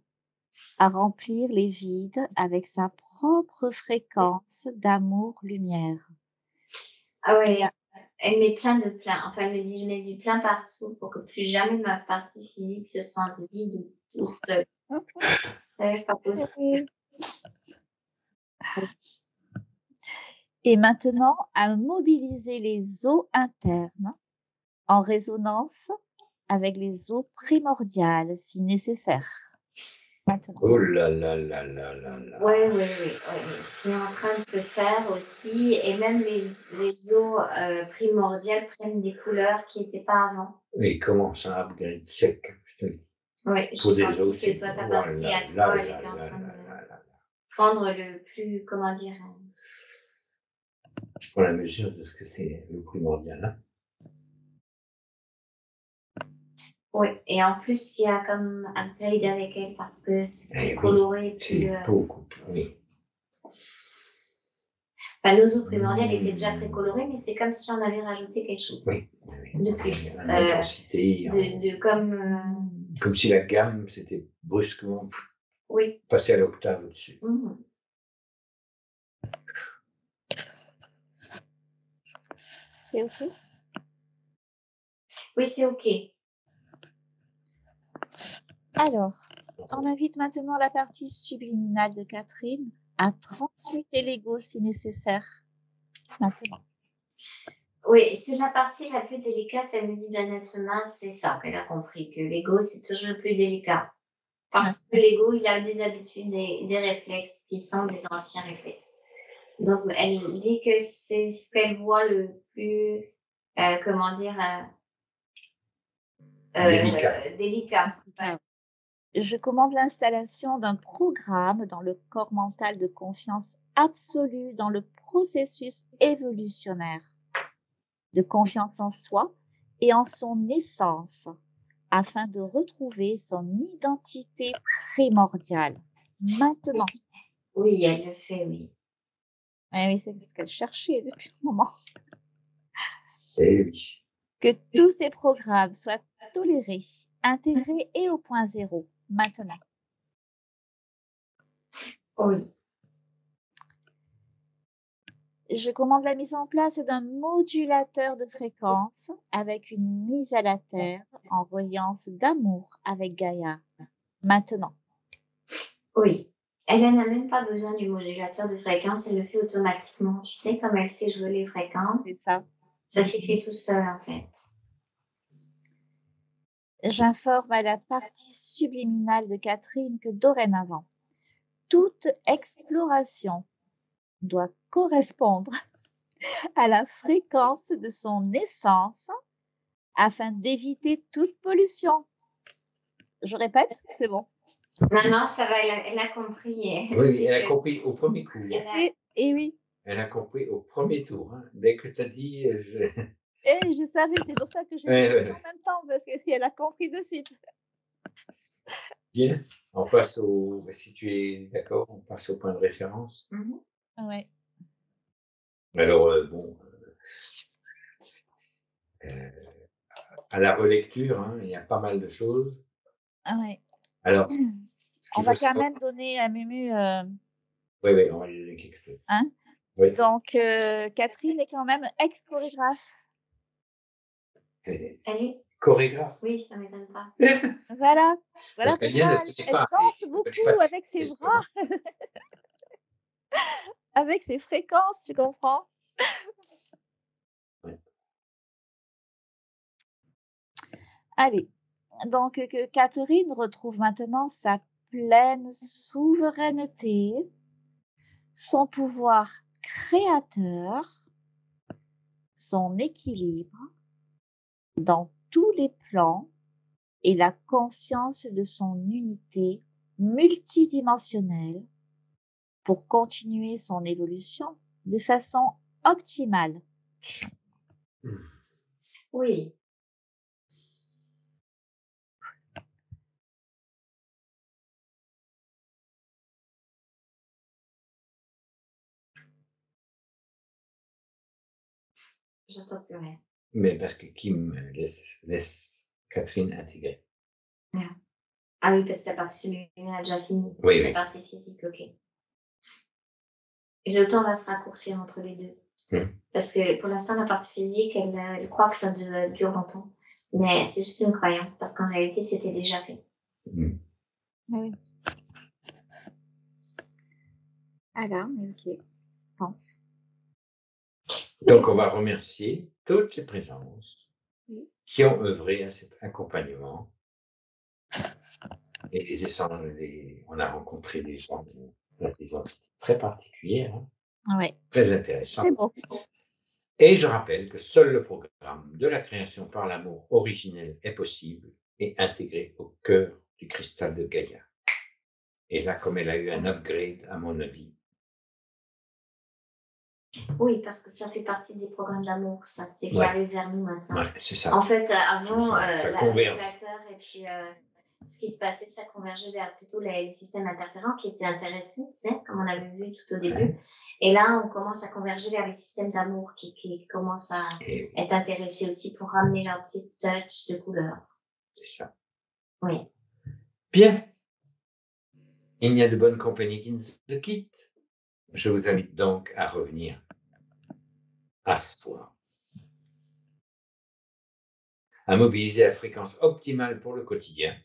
à remplir les vides avec sa propre fréquence d'amour-lumière. Ah ouais, elle met plein de plein. Enfin, elle me dit, je mets du plein partout pour que plus jamais ma partie physique se sente vide ou tout seul. C'est pas possible. Et maintenant, à mobiliser les eaux internes en résonance avec les eaux primordiales si nécessaire. Maintenant. Oh là là là là là là. Oui. C'est en train de se faire aussi. Et même les eaux primordiales prennent des couleurs qui n'étaient pas avant. Et commence un upgrade sec, je te le dis. Oui, j'ai Pour des senti eaux, que c'est toi, ta oh partie là à là toi, elle là était en là train là de là là. prendre le plus, comment dire. Je prends la mesure de ce que c'est le primordial. Hein. Oui, et en plus, il y a comme un upgrade avec elle parce que c'est plus Eh oui, coloré, plus. c'est beaucoup, oui. Enfin, nos eaux primordiales étaient déjà très colorées, mais c'est comme si on avait rajouté quelque chose Oui. de plus. En intensité. Comme si la gamme s'était brusquement oui. passée à l'octave au-dessus. Mhm. C'est OK? Oui, c'est OK. Alors, on invite maintenant la partie subliminale de Catherine à transmuter l'ego si nécessaire. Maintenant. Oui, c'est la partie la plus délicate, elle me dit, d'un être humain, c'est ça qu'elle a compris, que l'ego, c'est toujours le plus délicat. Parce que l'ego, il a des habitudes et des réflexes qui sont des anciens réflexes. Donc, elle dit que c'est ce qu'elle voit le plus, comment dire, délicat. Je commande l'installation d'un programme dans le corps mental de confiance absolue dans le processus évolutionnaire de confiance en soi et en son essence afin de retrouver son identité primordiale. Maintenant. Oui, elle le fait, oui. Eh oui, c'est ce qu'elle cherchait depuis un moment. Eh oui. Que tous ces programmes soient tolérés, intégrés et au point zéro. Maintenant. Oui. Je commande la mise en place d'un modulateur de fréquence avec une mise à la terre en reliance d'amour avec Gaïa. Maintenant. Oui. Elle n'a même pas besoin du modulateur de fréquence, elle le fait automatiquement. Tu sais, comme elle sait jouer les fréquences, C'est ça. Ça s'est fait tout seul, en fait. J'informe à la partie subliminale de Catherine que dorénavant, toute exploration doit correspondre à la fréquence de son essence afin d'éviter toute pollution. Je répète, c'est bon. Non, ça va, elle a compris. Oui, elle a compris au premier coup. Et oui. Elle a compris au premier tour. Hein. Dès que tu as dit... Et je savais, c'est pour ça que j'ai dit en même temps, parce qu'elle a compris de suite. Bien, on passe au... Si tu es d'accord, on passe au point de référence. Ouais. Alors, à la relecture, hein, il y a pas mal de choses. Ouais. Alors, on va quand même donner à Mumu. Oui, on va lui donner quelque chose. Hein? Oui. Donc, Catherine est quand même ex-chorégraphe. Elle est chorégraphe. Oui, ça ne m'étonne pas. Voilà Parce pourquoi elle danse beaucoup avec ses bras, avec ses fréquences, tu comprends? Ouais. Allez, donc que Catherine retrouve maintenant sa pleine souveraineté, son pouvoir créateur, son équilibre dans tous les plans et la conscience de son unité multidimensionnelle pour continuer son évolution de façon optimale. Oui. J'entends plus rien. Mais parce que Kim laisse Catherine intégrer. Ah oui, parce que la partie subliminale a déjà fini. Oui, La oui. partie physique, ok. Et le temps va se raccourcir entre les deux. Parce que pour l'instant, la partie physique, elle croit que ça dure longtemps. Mais c'est juste une croyance, parce qu'en réalité, c'était déjà fait. Ah oui. Alors, ok, je pense. Donc, on va remercier toutes les présences Oui. qui ont œuvré à cet accompagnement. Et les échanges, on a rencontré des gens d'intelligence très particulière, Ouais, très c'est intéressant. beau. Et je rappelle que seul le programme de la création par l'amour originel est possible et intégré au cœur du cristal de Gaïa. Et là, comme elle a eu un upgrade, à mon avis. Oui, parce que ça fait partie des programmes d'amour, ça. C'est qui Ouais. arrive vers nous maintenant. Ouais, c'est ça. En fait, avant, Ça converge. l'équateur et puis ce qui se passait, ça convergeait vers plutôt les systèmes interférents qui étaient intéressés, tu sais, comme on avait vu tout au début. Ouais. Et là, on commence à converger vers les systèmes d'amour qui commencent à Et être intéressés aussi pour ramener leur petit touch de couleur. c'est ça. Oui. Bien. Il n'y a de bonne compagnie qui ne se quitte. Je vous invite donc à revenir à soi, à mobiliser la fréquence optimale pour le quotidien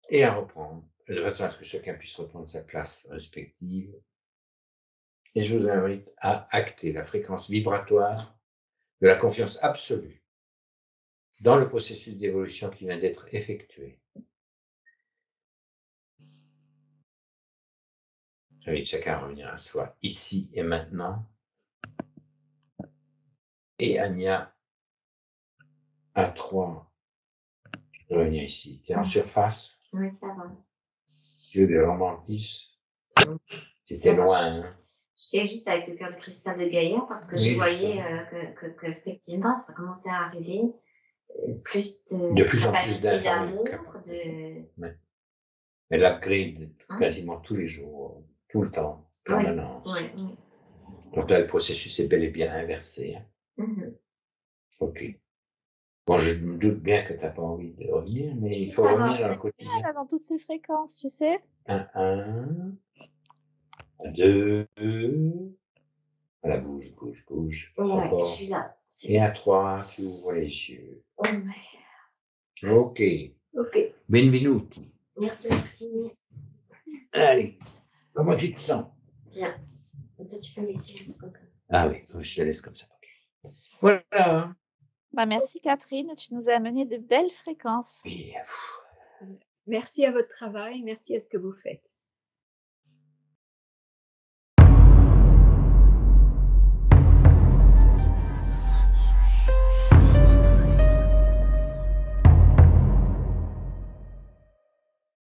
et à reprendre, de façon à ce que chacun puisse reprendre sa place respective. Et je vous invite à acter la fréquence vibratoire de la confiance absolue dans le processus d'évolution qui vient d'être effectué. J'invite chacun à revenir à soi, ici et maintenant. Et Anya, à 3, de revenir ici. Tu es en surface, Oui, ça va. Dieu de remplisse. Tu Ça étais va. loin, hein? J'étais juste avec le cœur de cristal de Gaïa parce que Oui, je voyais justement. que effectivement, ça commençait à arriver. Plus De de plus en plus capacité d'amour, d'informations. Elle upgrade quasiment tous les jours, tout le temps, permanence. Oui, oui. Donc là, le processus est bel et bien inversé. Hein. Mhm. Ok. Bon, je me doute bien que tu n'as pas envie de revenir, mais Si, il faut ça revenir va. dans le Ah, quotidien. là, dans toutes ces fréquences, tu sais. 1, 2, voilà, bouge. Oui, je Encore. suis là. C'est Et à 3, tu ouvres les yeux. bon. Ok. Ok. Benvenuti. Merci. Allez, comment tu te sens? Bien. Et toi, tu peux me laisser comme ça. Ah oui, je te laisse comme ça. Voilà. Bah, merci Catherine, tu nous as amené de belles fréquences. Et, Merci à votre travail, merci à ce que vous faites.